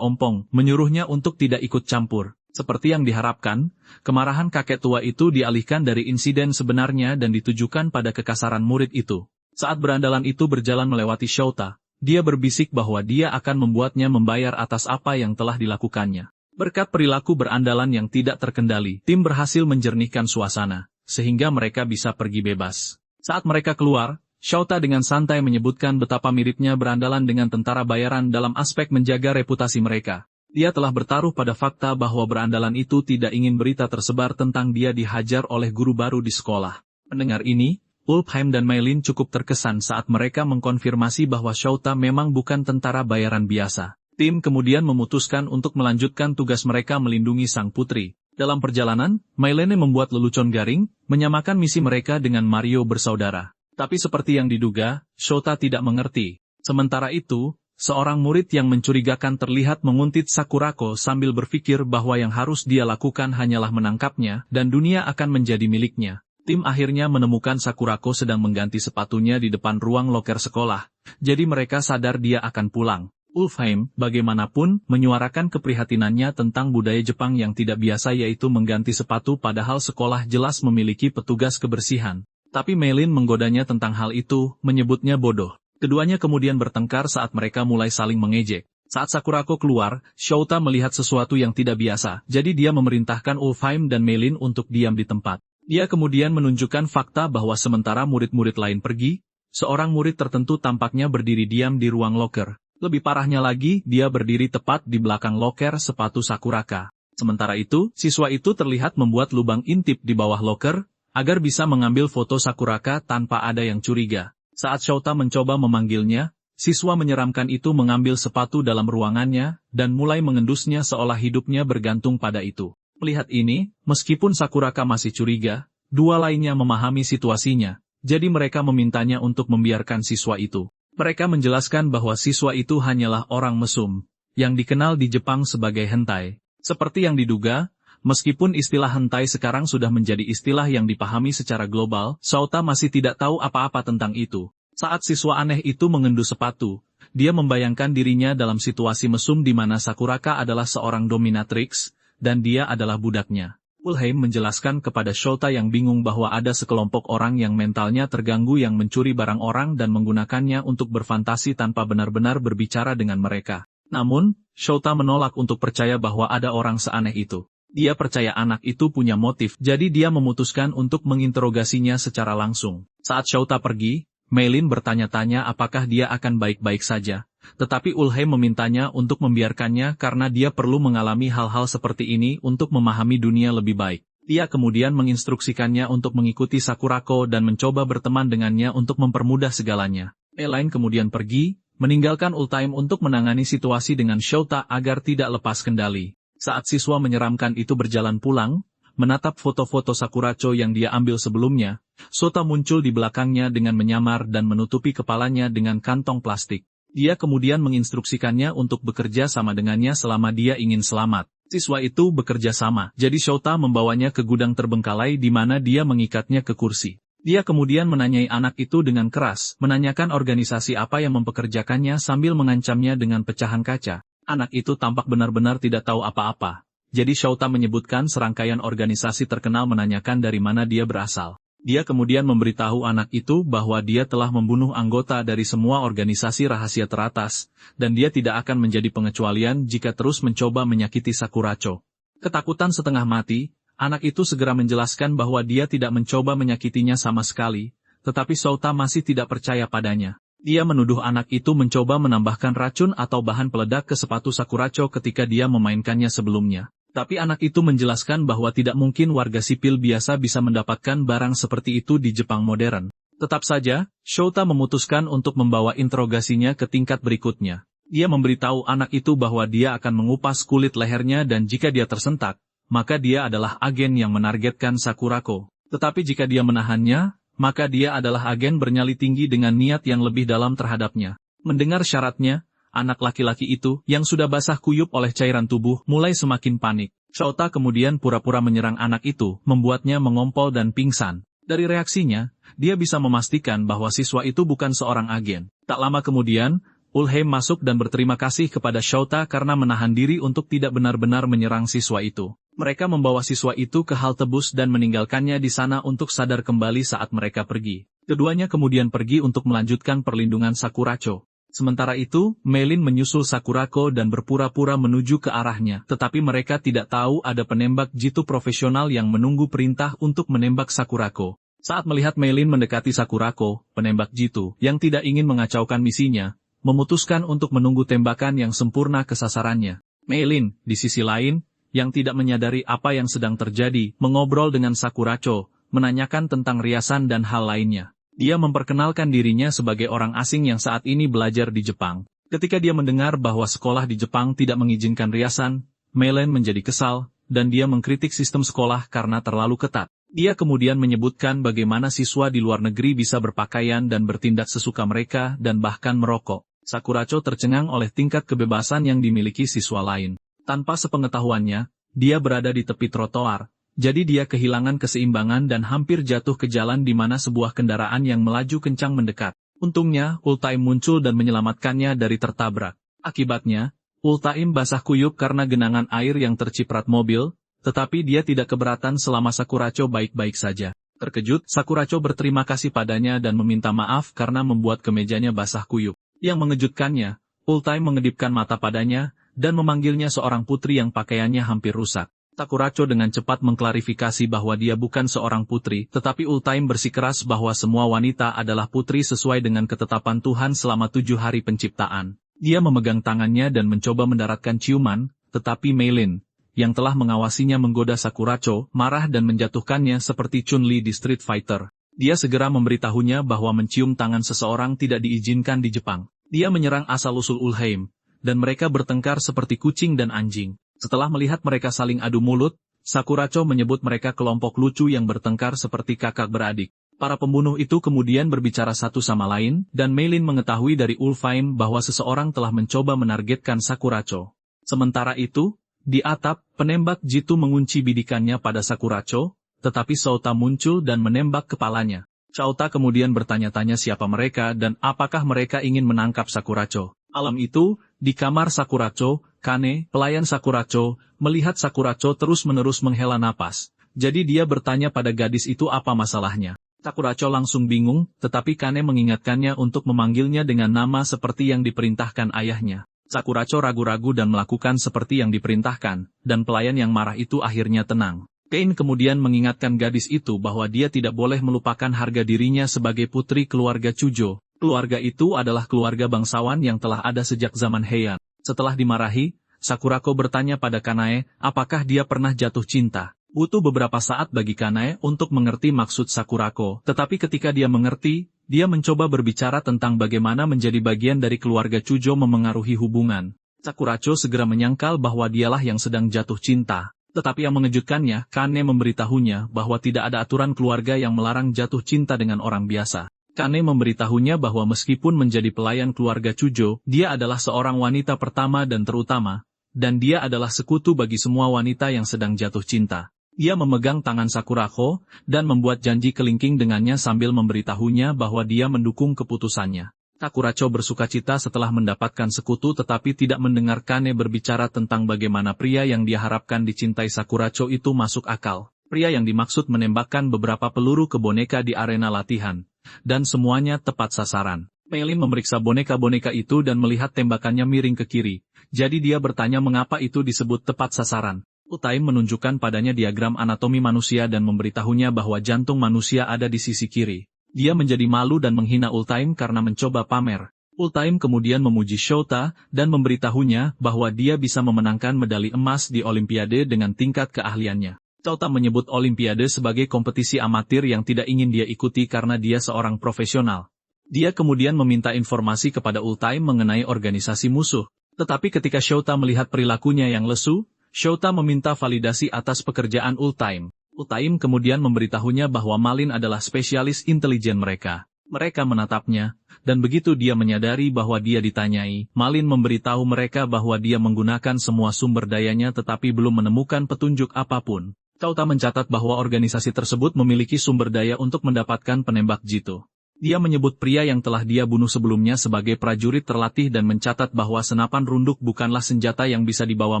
ompong, menyuruhnya untuk tidak ikut campur. Seperti yang diharapkan, kemarahan kakek tua itu dialihkan dari insiden sebenarnya dan ditujukan pada kekasaran murid itu. Saat berandalan itu berjalan melewati Shota, dia berbisik bahwa dia akan membuatnya membayar atas apa yang telah dilakukannya. Berkat perilaku berandalan yang tidak terkendali, tim berhasil menjernihkan suasana, sehingga mereka bisa pergi bebas. Saat mereka keluar, Shota dengan santai menyebutkan betapa miripnya berandalan dengan tentara bayaran dalam aspek menjaga reputasi mereka. Dia telah bertaruh pada fakta bahwa berandalan itu tidak ingin berita tersebar tentang dia dihajar oleh guru baru di sekolah. Mendengar ini, Ulfheim dan Maylin cukup terkesan saat mereka mengkonfirmasi bahwa Shota memang bukan tentara bayaran biasa. Tim kemudian memutuskan untuk melanjutkan tugas mereka melindungi sang putri. Dalam perjalanan, Maylene membuat lelucon garing, menyamakan misi mereka dengan Mario bersaudara. Tapi seperti yang diduga, Shota tidak mengerti. Sementara itu, seorang murid yang mencurigakan terlihat menguntit Sakurako sambil berpikir bahwa yang harus dia lakukan hanyalah menangkapnya, dan dunia akan menjadi miliknya. Tim akhirnya menemukan Sakurako sedang mengganti sepatunya di depan ruang loker sekolah, jadi mereka sadar dia akan pulang. Ulfheim, bagaimanapun, menyuarakan keprihatinannya tentang budaya Jepang yang tidak biasa yaitu mengganti sepatu padahal sekolah jelas memiliki petugas kebersihan. Tapi Maylin menggodanya tentang hal itu, menyebutnya bodoh. Keduanya kemudian bertengkar saat mereka mulai saling mengejek. Saat Sakurako keluar, Shota melihat sesuatu yang tidak biasa, jadi dia memerintahkan Ulfheim dan Maylin untuk diam di tempat. Dia kemudian menunjukkan fakta bahwa sementara murid-murid lain pergi, seorang murid tertentu tampaknya berdiri diam di ruang loker. Lebih parahnya lagi, dia berdiri tepat di belakang loker sepatu Sakuraka. Sementara itu, siswa itu terlihat membuat lubang intip di bawah loker, agar bisa mengambil foto Sakuraka tanpa ada yang curiga. Saat Shota mencoba memanggilnya, siswa menyeramkan itu mengambil sepatu dalam ruangannya, dan mulai mengendusnya seolah hidupnya bergantung pada itu. Melihat ini, meskipun Sakuraka masih curiga, dua lainnya memahami situasinya, jadi mereka memintanya untuk membiarkan siswa itu. Mereka menjelaskan bahwa siswa itu hanyalah orang mesum, yang dikenal di Jepang sebagai hentai. Seperti yang diduga, meskipun istilah hentai sekarang sudah menjadi istilah yang dipahami secara global, Shota masih tidak tahu apa-apa tentang itu. Saat siswa aneh itu mengendus sepatu, dia membayangkan dirinya dalam situasi mesum di mana Sakuraka adalah seorang dominatrix, dan dia adalah budaknya. Ulfheim menjelaskan kepada Shota yang bingung bahwa ada sekelompok orang yang mentalnya terganggu yang mencuri barang orang dan menggunakannya untuk berfantasi tanpa benar-benar berbicara dengan mereka. Namun, Shota menolak untuk percaya bahwa ada orang seaneh itu. Dia percaya anak itu punya motif, jadi dia memutuskan untuk menginterogasinya secara langsung. Saat Shota pergi, Maylin bertanya-tanya apakah dia akan baik-baik saja. Tetapi Ulfheim memintanya untuk membiarkannya karena dia perlu mengalami hal-hal seperti ini untuk memahami dunia lebih baik. Dia kemudian menginstruksikannya untuk mengikuti Sakurako dan mencoba berteman dengannya untuk mempermudah segalanya. Maylin kemudian pergi, meninggalkan Ulfheim untuk menangani situasi dengan Shota agar tidak lepas kendali. Saat siswa menyeramkan itu berjalan pulang, menatap foto-foto Sakurako yang dia ambil sebelumnya, Shota muncul di belakangnya dengan menyamar dan menutupi kepalanya dengan kantong plastik. Dia kemudian menginstruksikannya untuk bekerja sama dengannya selama dia ingin selamat. Siswa itu bekerja sama, jadi Shota membawanya ke gudang terbengkalai di mana dia mengikatnya ke kursi. Dia kemudian menanyai anak itu dengan keras, menanyakan organisasi apa yang mempekerjakannya sambil mengancamnya dengan pecahan kaca. Anak itu tampak benar-benar tidak tahu apa-apa. Jadi Shota menyebutkan serangkaian organisasi terkenal menanyakan dari mana dia berasal. Dia kemudian memberitahu anak itu bahwa dia telah membunuh anggota dari semua organisasi rahasia teratas, dan dia tidak akan menjadi pengecualian jika terus mencoba menyakiti Sakurako. Ketakutan setengah mati, anak itu segera menjelaskan bahwa dia tidak mencoba menyakitinya sama sekali, tetapi Shota masih tidak percaya padanya. Dia menuduh anak itu mencoba menambahkan racun atau bahan peledak ke sepatu Sakurako ketika dia memainkannya sebelumnya. Tapi anak itu menjelaskan bahwa tidak mungkin warga sipil biasa bisa mendapatkan barang seperti itu di Jepang modern. Tetap saja, Shota memutuskan untuk membawa interogasinya ke tingkat berikutnya. Dia memberitahu anak itu bahwa dia akan mengupas kulit lehernya dan jika dia tersentak, maka dia adalah agen yang menargetkan Sakurako. Tetapi jika dia menahannya, maka dia adalah agen bernyali tinggi dengan niat yang lebih dalam terhadapnya. Mendengar syaratnya, anak laki-laki itu, yang sudah basah kuyup oleh cairan tubuh, mulai semakin panik. Shota kemudian pura-pura menyerang anak itu, membuatnya mengompol dan pingsan. Dari reaksinya, dia bisa memastikan bahwa siswa itu bukan seorang agen. Tak lama kemudian, Ulheim masuk dan berterima kasih kepada Shota karena menahan diri untuk tidak benar-benar menyerang siswa itu. Mereka membawa siswa itu ke halte bus dan meninggalkannya di sana untuk sadar kembali saat mereka pergi. Keduanya kemudian pergi untuk melanjutkan perlindungan Sakurako. Sementara itu, Meilin menyusul Sakurako dan berpura-pura menuju ke arahnya, tetapi mereka tidak tahu ada penembak jitu profesional yang menunggu perintah untuk menembak Sakurako. Saat melihat Meilin mendekati Sakurako, penembak jitu, yang tidak ingin mengacaukan misinya, memutuskan untuk menunggu tembakan yang sempurna ke sasarannya. Meilin, di sisi lain, yang tidak menyadari apa yang sedang terjadi, mengobrol dengan Sakurako, menanyakan tentang riasan dan hal lainnya. Dia memperkenalkan dirinya sebagai orang asing yang saat ini belajar di Jepang. Ketika dia mendengar bahwa sekolah di Jepang tidak mengizinkan riasan, Meilin menjadi kesal, dan dia mengkritik sistem sekolah karena terlalu ketat. Dia kemudian menyebutkan bagaimana siswa di luar negeri bisa berpakaian dan bertindak sesuka mereka dan bahkan merokok. Sakurako tercengang oleh tingkat kebebasan yang dimiliki siswa lain. Tanpa sepengetahuannya, dia berada di tepi trotoar. Jadi dia kehilangan keseimbangan dan hampir jatuh ke jalan di mana sebuah kendaraan yang melaju kencang mendekat. Untungnya, Ultaim muncul dan menyelamatkannya dari tertabrak. Akibatnya, Ultaim basah kuyup karena genangan air yang terciprat mobil, tetapi dia tidak keberatan selama Sakurako baik-baik saja. Terkejut, Sakurako berterima kasih padanya dan meminta maaf karena membuat kemejanya basah kuyup. Yang mengejutkannya, Ultaim mengedipkan mata padanya, dan memanggilnya seorang putri yang pakaiannya hampir rusak. Sakurako dengan cepat mengklarifikasi bahwa dia bukan seorang putri, tetapi Ultaim bersikeras bahwa semua wanita adalah putri sesuai dengan ketetapan Tuhan selama 7 hari penciptaan. Dia memegang tangannya dan mencoba mendaratkan ciuman, tetapi Meilin, yang telah mengawasinya menggoda Sakurako, marah dan menjatuhkannya seperti Chun-Li di Street Fighter. Dia segera memberitahunya bahwa mencium tangan seseorang tidak diizinkan di Jepang. Dia menyerang asal-usul Ulheim, dan mereka bertengkar seperti kucing dan anjing. Setelah melihat mereka saling adu mulut, Sakurako menyebut mereka kelompok lucu yang bertengkar seperti kakak beradik. Para pembunuh itu kemudian berbicara satu sama lain, dan Meilin mengetahui dari Ulfaim bahwa seseorang telah mencoba menargetkan Sakurako. Sementara itu, di atap, penembak jitu mengunci bidikannya pada Sakurako, tetapi Shota muncul dan menembak kepalanya. Shota kemudian bertanya-tanya siapa mereka dan apakah mereka ingin menangkap Sakurako. Malam itu, di kamar Sakurako, Kane, pelayan Sakurako, melihat Sakurako terus-menerus menghela napas. Jadi dia bertanya pada gadis itu apa masalahnya. Sakurako langsung bingung, tetapi Kane mengingatkannya untuk memanggilnya dengan nama seperti yang diperintahkan ayahnya. Sakurako ragu-ragu dan melakukan seperti yang diperintahkan, dan pelayan yang marah itu akhirnya tenang. Kane kemudian mengingatkan gadis itu bahwa dia tidak boleh melupakan harga dirinya sebagai putri keluarga Chujo. Keluarga itu adalah keluarga bangsawan yang telah ada sejak zaman Heian. Setelah dimarahi, Sakurako bertanya pada Kanae, apakah dia pernah jatuh cinta. Butuh beberapa saat bagi Kanae untuk mengerti maksud Sakurako, tetapi ketika dia mengerti, dia mencoba berbicara tentang bagaimana menjadi bagian dari keluarga Chujo memengaruhi hubungan. Sakurako segera menyangkal bahwa dialah yang sedang jatuh cinta. Tetapi yang mengejutkannya, Kane memberitahunya bahwa tidak ada aturan keluarga yang melarang jatuh cinta dengan orang biasa. Kane memberitahunya bahwa meskipun menjadi pelayan keluarga Chujo, dia adalah seorang wanita pertama dan terutama, dan dia adalah sekutu bagi semua wanita yang sedang jatuh cinta. Dia memegang tangan Sakurako, dan membuat janji kelingking dengannya sambil memberitahunya bahwa dia mendukung keputusannya. Sakurako bersukacita setelah mendapatkan sekutu tetapi tidak mendengar Kane berbicara tentang bagaimana pria yang dia harapkan dicintai Sakurako itu masuk akal. Pria yang dimaksud menembakkan beberapa peluru ke boneka di arena latihan. Dan semuanya tepat sasaran. Meilin memeriksa boneka-boneka itu dan melihat tembakannya miring ke kiri. Jadi dia bertanya mengapa itu disebut tepat sasaran. Ultaim menunjukkan padanya diagram anatomi manusia dan memberitahunya bahwa jantung manusia ada di sisi kiri. Dia menjadi malu dan menghina Ultaim karena mencoba pamer. Ultaim kemudian memuji Shota dan memberitahunya bahwa dia bisa memenangkan medali emas di Olimpiade dengan tingkat keahliannya. Shota menyebut Olimpiade sebagai kompetisi amatir yang tidak ingin dia ikuti karena dia seorang profesional. Dia kemudian meminta informasi kepada Ultaim mengenai organisasi musuh. Tetapi ketika Shota melihat perilakunya yang lesu, Shota meminta validasi atas pekerjaan Ultaim. Ultaim kemudian memberitahunya bahwa Malin adalah spesialis intelijen mereka. Mereka menatapnya, dan begitu dia menyadari bahwa dia ditanyai, Malin memberitahu mereka bahwa dia menggunakan semua sumber dayanya tetapi belum menemukan petunjuk apapun. Chouta mencatat bahwa organisasi tersebut memiliki sumber daya untuk mendapatkan penembak jitu. Dia menyebut pria yang telah dia bunuh sebelumnya sebagai prajurit terlatih dan mencatat bahwa senapan runduk bukanlah senjata yang bisa dibawa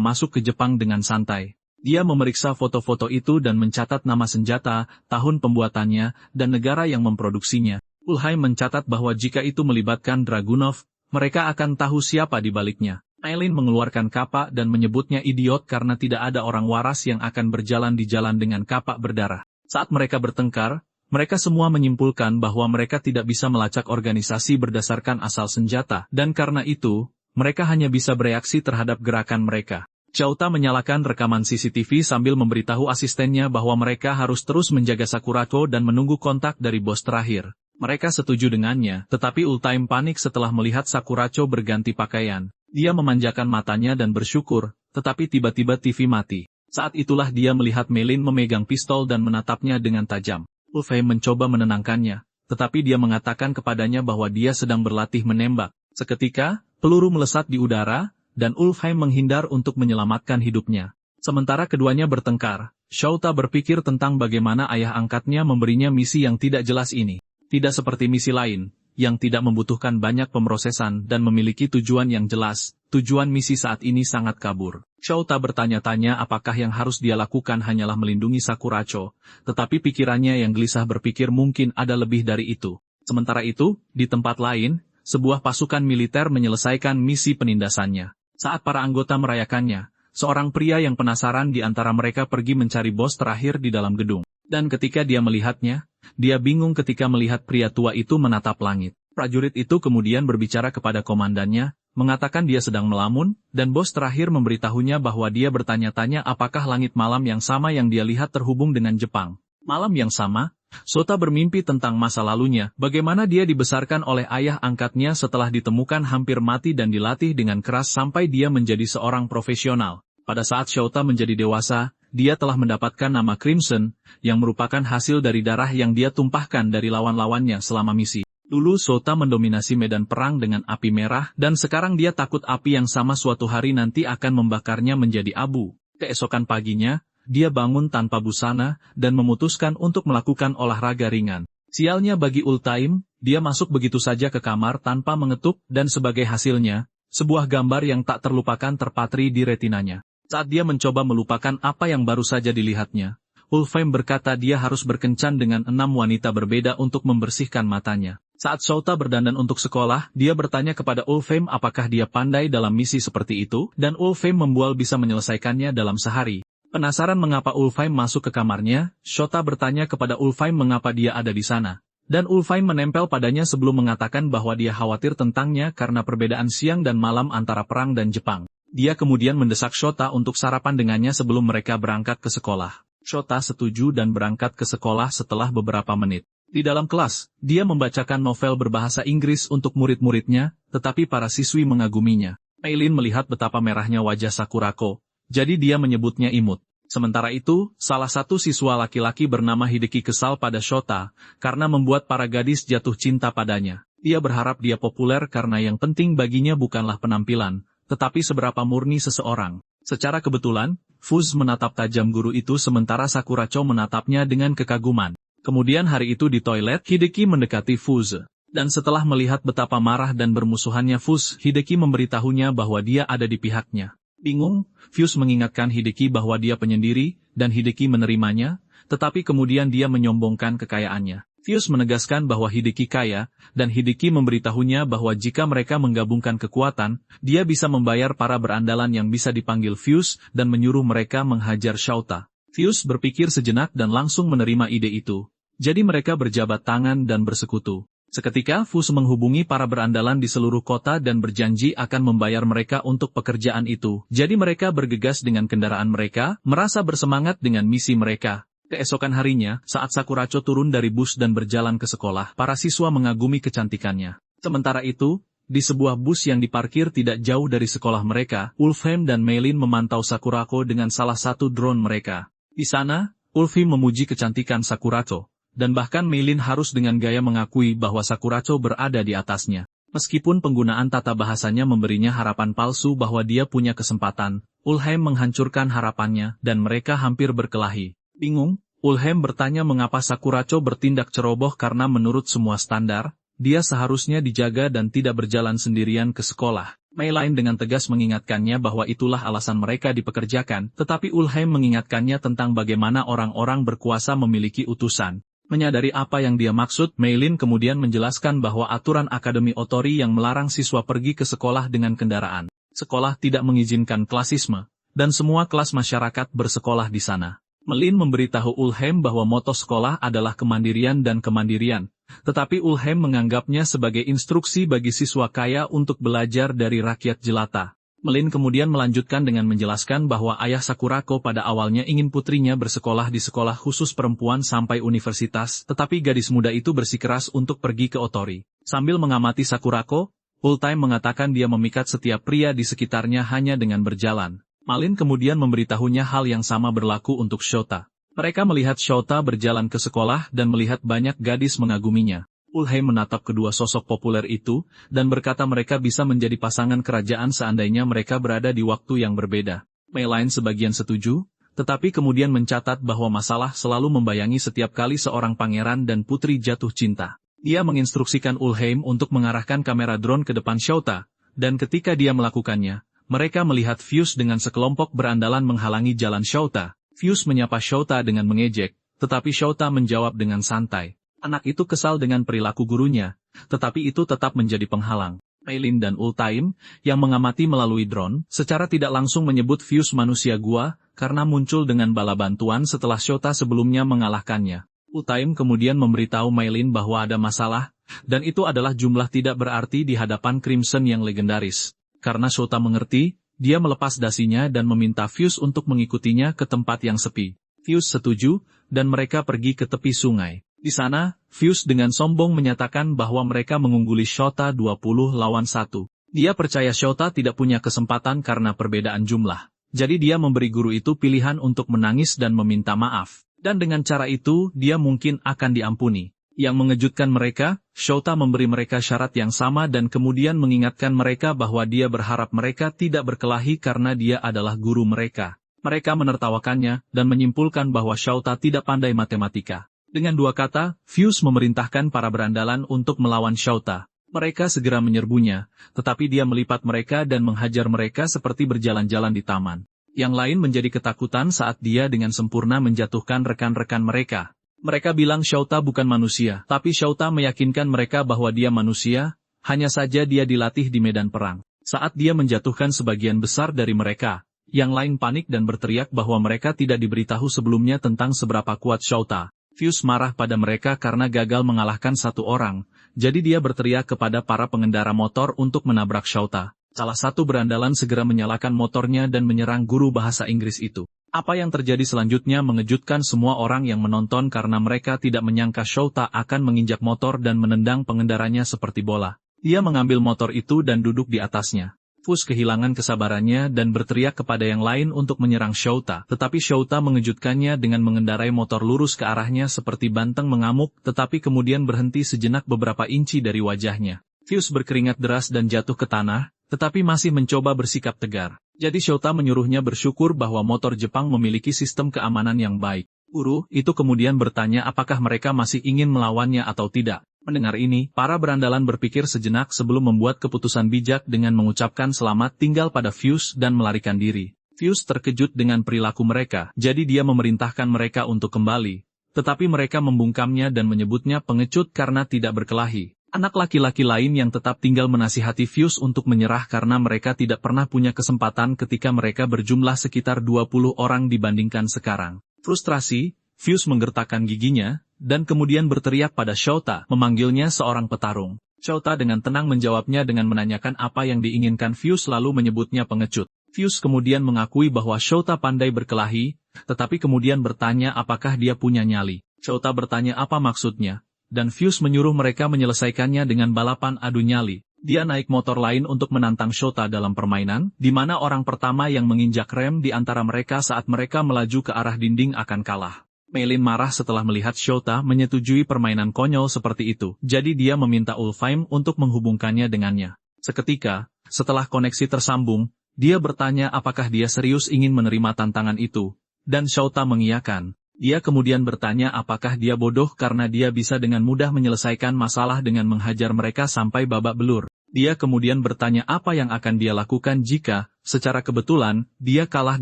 masuk ke Jepang dengan santai. Dia memeriksa foto-foto itu dan mencatat nama senjata, tahun pembuatannya, dan negara yang memproduksinya. Ulheim mencatat bahwa jika itu melibatkan Dragunov, mereka akan tahu siapa di baliknya. Maylin mengeluarkan kapak dan menyebutnya idiot karena tidak ada orang waras yang akan berjalan di jalan dengan kapak berdarah. Saat mereka bertengkar, mereka semua menyimpulkan bahwa mereka tidak bisa melacak organisasi berdasarkan asal senjata, dan karena itu, mereka hanya bisa bereaksi terhadap gerakan mereka. Chouta menyalakan rekaman CCTV sambil memberitahu asistennya bahwa mereka harus terus menjaga Sakurako dan menunggu kontak dari bos terakhir. Mereka setuju dengannya, tetapi Ultime panik setelah melihat Sakurako berganti pakaian. Dia memanjakan matanya dan bersyukur, tetapi tiba-tiba TV mati. Saat itulah dia melihat Maylin memegang pistol dan menatapnya dengan tajam. Ulfheim mencoba menenangkannya, tetapi dia mengatakan kepadanya bahwa dia sedang berlatih menembak. Seketika, peluru melesat di udara, dan Ulfheim menghindar untuk menyelamatkan hidupnya. Sementara keduanya bertengkar, Chouta berpikir tentang bagaimana ayah angkatnya memberinya misi yang tidak jelas ini. Tidak seperti misi lain, yang tidak membutuhkan banyak pemrosesan dan memiliki tujuan yang jelas, tujuan misi saat ini sangat kabur. Chouta bertanya-tanya apakah yang harus dia lakukan hanyalah melindungi Sakurako, tetapi pikirannya yang gelisah berpikir mungkin ada lebih dari itu. Sementara itu, di tempat lain, sebuah pasukan militer menyelesaikan misi penindasannya. Saat para anggota merayakannya, seorang pria yang penasaran di antara mereka pergi mencari bos terakhir di dalam gedung. Dan ketika dia melihatnya, dia bingung ketika melihat pria tua itu menatap langit. Prajurit itu kemudian berbicara kepada komandannya, mengatakan dia sedang melamun, dan bos terakhir memberitahunya bahwa dia bertanya-tanya apakah langit malam yang sama yang dia lihat terhubung dengan Jepang. Malam yang sama, Chouta bermimpi tentang masa lalunya, bagaimana dia dibesarkan oleh ayah angkatnya setelah ditemukan hampir mati dan dilatih dengan keras sampai dia menjadi seorang profesional. Pada saat Chouta menjadi dewasa, dia telah mendapatkan nama Crimson, yang merupakan hasil dari darah yang dia tumpahkan dari lawan-lawannya selama misi. Dulu Chouta mendominasi medan perang dengan api merah, dan sekarang dia takut api yang sama suatu hari nanti akan membakarnya menjadi abu. Keesokan paginya, dia bangun tanpa busana, dan memutuskan untuk melakukan olahraga ringan. Sialnya bagi Ultime, dia masuk begitu saja ke kamar tanpa mengetuk, dan sebagai hasilnya, sebuah gambar yang tak terlupakan terpatri di retinanya. Saat dia mencoba melupakan apa yang baru saja dilihatnya, Ulfheim berkata dia harus berkencan dengan 6 wanita berbeda untuk membersihkan matanya. Saat Chouta berdandan untuk sekolah, dia bertanya kepada Ulfheim apakah dia pandai dalam misi seperti itu, dan Ulfheim membual bisa menyelesaikannya dalam sehari. Penasaran mengapa Ulfheim masuk ke kamarnya, Chouta bertanya kepada Ulfheim mengapa dia ada di sana. Dan Ulfheim menempel padanya sebelum mengatakan bahwa dia khawatir tentangnya karena perbedaan siang dan malam antara perang dan Jepang. Dia kemudian mendesak Chouta untuk sarapan dengannya sebelum mereka berangkat ke sekolah. Chouta setuju dan berangkat ke sekolah setelah beberapa menit. Di dalam kelas, dia membacakan novel berbahasa Inggris untuk murid-muridnya, tetapi para siswi mengaguminya. Maylin melihat betapa merahnya wajah Sakurako, jadi dia menyebutnya imut. Sementara itu, salah satu siswa laki-laki bernama Hideki kesal pada Chouta, karena membuat para gadis jatuh cinta padanya. Dia berharap dia populer karena yang penting baginya bukanlah penampilan, tetapi seberapa murni seseorang. Secara kebetulan, Fuz menatap tajam guru itu sementara Sakurako menatapnya dengan kekaguman. Kemudian hari itu di toilet, Hideki mendekati Fuz. Dan setelah melihat betapa marah dan bermusuhannya Fuz, Hideki memberitahunya bahwa dia ada di pihaknya. Bingung, Fuz mengingatkan Hideki bahwa dia penyendiri, dan Hideki menerimanya, tetapi kemudian dia menyombongkan kekayaannya. Fuz menegaskan bahwa Hideki kaya, dan Hideki memberitahunya bahwa jika mereka menggabungkan kekuatan, dia bisa membayar para berandalan yang bisa dipanggil Fuz dan menyuruh mereka menghajar Chouta. Fuz berpikir sejenak dan langsung menerima ide itu. Jadi mereka berjabat tangan dan bersekutu. Seketika Fuz menghubungi para berandalan di seluruh kota dan berjanji akan membayar mereka untuk pekerjaan itu. Jadi mereka bergegas dengan kendaraan mereka, merasa bersemangat dengan misi mereka. Keesokan harinya, saat Sakurako turun dari bus dan berjalan ke sekolah, para siswa mengagumi kecantikannya. Sementara itu, di sebuah bus yang diparkir tidak jauh dari sekolah mereka, Ulfheim dan Maylin memantau Sakurako dengan salah satu drone mereka. Di sana, Ulfheim memuji kecantikan Sakurako, dan bahkan Meilin harus dengan gaya mengakui bahwa Sakuraco berada di atasnya. Meskipun penggunaan tata bahasanya memberinya harapan palsu bahwa dia punya kesempatan, Ulheim menghancurkan harapannya dan mereka hampir berkelahi. Bingung, Ulheim bertanya mengapa Sakuraco bertindak ceroboh karena menurut semua standar, dia seharusnya dijaga dan tidak berjalan sendirian ke sekolah. Meilin dengan tegas mengingatkannya bahwa itulah alasan mereka dipekerjakan, tetapi Ulheim mengingatkannya tentang bagaimana orang-orang berkuasa memiliki utusan. Menyadari apa yang dia maksud, Meilin kemudian menjelaskan bahwa aturan Akademi Otori yang melarang siswa pergi ke sekolah dengan kendaraan. Sekolah tidak mengizinkan klasisme, dan semua kelas masyarakat bersekolah di sana. Meilin memberitahu Ulheim bahwa moto sekolah adalah kemandirian dan kemandirian, tetapi Ulheim menganggapnya sebagai instruksi bagi siswa kaya untuk belajar dari rakyat jelata. Meilin kemudian melanjutkan dengan menjelaskan bahwa ayah Sakurako pada awalnya ingin putrinya bersekolah di sekolah khusus perempuan sampai universitas, tetapi gadis muda itu bersikeras untuk pergi ke Otori. Sambil mengamati Sakurako, Ulheim mengatakan dia memikat setiap pria di sekitarnya hanya dengan berjalan. Meilin kemudian memberitahunya hal yang sama berlaku untuk Shota. Mereka melihat Shota berjalan ke sekolah dan melihat banyak gadis mengaguminya. Ulheim menatap kedua sosok populer itu, dan berkata mereka bisa menjadi pasangan kerajaan seandainya mereka berada di waktu yang berbeda. Meilin sebagian setuju, tetapi kemudian mencatat bahwa masalah selalu membayangi setiap kali seorang pangeran dan putri jatuh cinta. Dia menginstruksikan Ulheim untuk mengarahkan kamera drone ke depan Shota, dan ketika dia melakukannya, mereka melihat Fuse dengan sekelompok berandalan menghalangi jalan Shota. Fuse menyapa Shota dengan mengejek, tetapi Shota menjawab dengan santai. Anak itu kesal dengan perilaku gurunya, tetapi itu tetap menjadi penghalang. Meilin dan Ulheim, yang mengamati melalui drone, secara tidak langsung menyebut Fuse manusia gua, karena muncul dengan bala bantuan setelah Shota sebelumnya mengalahkannya. Ulheim kemudian memberitahu Meilin bahwa ada masalah, dan itu adalah jumlah tidak berarti di hadapan Crimson yang legendaris. Karena Shota mengerti, dia melepas dasinya dan meminta Fuse untuk mengikutinya ke tempat yang sepi. Fuse setuju, dan mereka pergi ke tepi sungai. Di sana, Fuse dengan sombong menyatakan bahwa mereka mengungguli Shota 20 lawan 1. Dia percaya Shota tidak punya kesempatan karena perbedaan jumlah. Jadi dia memberi guru itu pilihan untuk menangis dan meminta maaf. Dan dengan cara itu, dia mungkin akan diampuni. Yang mengejutkan mereka, Shota memberi mereka syarat yang sama dan kemudian mengingatkan mereka bahwa dia berharap mereka tidak berkelahi karena dia adalah guru mereka. Mereka menertawakannya dan menyimpulkan bahwa Shota tidak pandai matematika. Dengan dua kata, Fuse memerintahkan para berandalan untuk melawan Shota. Mereka segera menyerbunya, tetapi dia melipat mereka dan menghajar mereka seperti berjalan-jalan di taman. Yang lain menjadi ketakutan saat dia dengan sempurna menjatuhkan rekan-rekan mereka. Mereka bilang Shota bukan manusia, tapi Shota meyakinkan mereka bahwa dia manusia, hanya saja dia dilatih di medan perang. Saat dia menjatuhkan sebagian besar dari mereka, yang lain panik dan berteriak bahwa mereka tidak diberitahu sebelumnya tentang seberapa kuat Shota. Fuse marah pada mereka karena gagal mengalahkan satu orang, jadi dia berteriak kepada para pengendara motor untuk menabrak Shota. Salah satu berandalan segera menyalakan motornya dan menyerang guru bahasa Inggris itu. Apa yang terjadi selanjutnya mengejutkan semua orang yang menonton karena mereka tidak menyangka Shota akan menginjak motor dan menendang pengendaranya seperti bola. Dia mengambil motor itu dan duduk di atasnya. Fuse kehilangan kesabarannya dan berteriak kepada yang lain untuk menyerang Shota, tetapi Shota mengejutkannya dengan mengendarai motor lurus ke arahnya seperti banteng mengamuk, tetapi kemudian berhenti sejenak beberapa inci dari wajahnya. Fuse berkeringat deras dan jatuh ke tanah, tetapi masih mencoba bersikap tegar. Jadi Shota menyuruhnya bersyukur bahwa motor Jepang memiliki sistem keamanan yang baik. Guru itu kemudian bertanya apakah mereka masih ingin melawannya atau tidak. Mendengar ini, para berandalan berpikir sejenak sebelum membuat keputusan bijak dengan mengucapkan selamat tinggal pada Fuse dan melarikan diri. Fuse terkejut dengan perilaku mereka, jadi dia memerintahkan mereka untuk kembali. Tetapi mereka membungkamnya dan menyebutnya pengecut karena tidak berkelahi. Anak laki-laki lain yang tetap tinggal menasihati Fuse untuk menyerah karena mereka tidak pernah punya kesempatan ketika mereka berjumlah sekitar 20 orang dibandingkan sekarang. Frustrasi, Fuse menggertakkan giginya, dan kemudian berteriak pada Shota, memanggilnya seorang petarung. Shota dengan tenang menjawabnya dengan menanyakan apa yang diinginkan Fuse lalu menyebutnya pengecut. Fuse kemudian mengakui bahwa Shota pandai berkelahi, tetapi kemudian bertanya apakah dia punya nyali. Shota bertanya apa maksudnya. Dan Fuse menyuruh mereka menyelesaikannya dengan balapan adu nyali. Dia naik motor lain untuk menantang Shota dalam permainan, di mana orang pertama yang menginjak rem di antara mereka saat mereka melaju ke arah dinding akan kalah. Meilin marah setelah melihat Shota menyetujui permainan konyol seperti itu, jadi dia meminta Ulfheim untuk menghubungkannya dengannya. Seketika, setelah koneksi tersambung, dia bertanya apakah dia serius ingin menerima tantangan itu, dan Shota mengiyakan. Dia kemudian bertanya apakah dia bodoh karena dia bisa dengan mudah menyelesaikan masalah dengan menghajar mereka sampai babak belur. Dia kemudian bertanya apa yang akan dia lakukan jika, secara kebetulan, dia kalah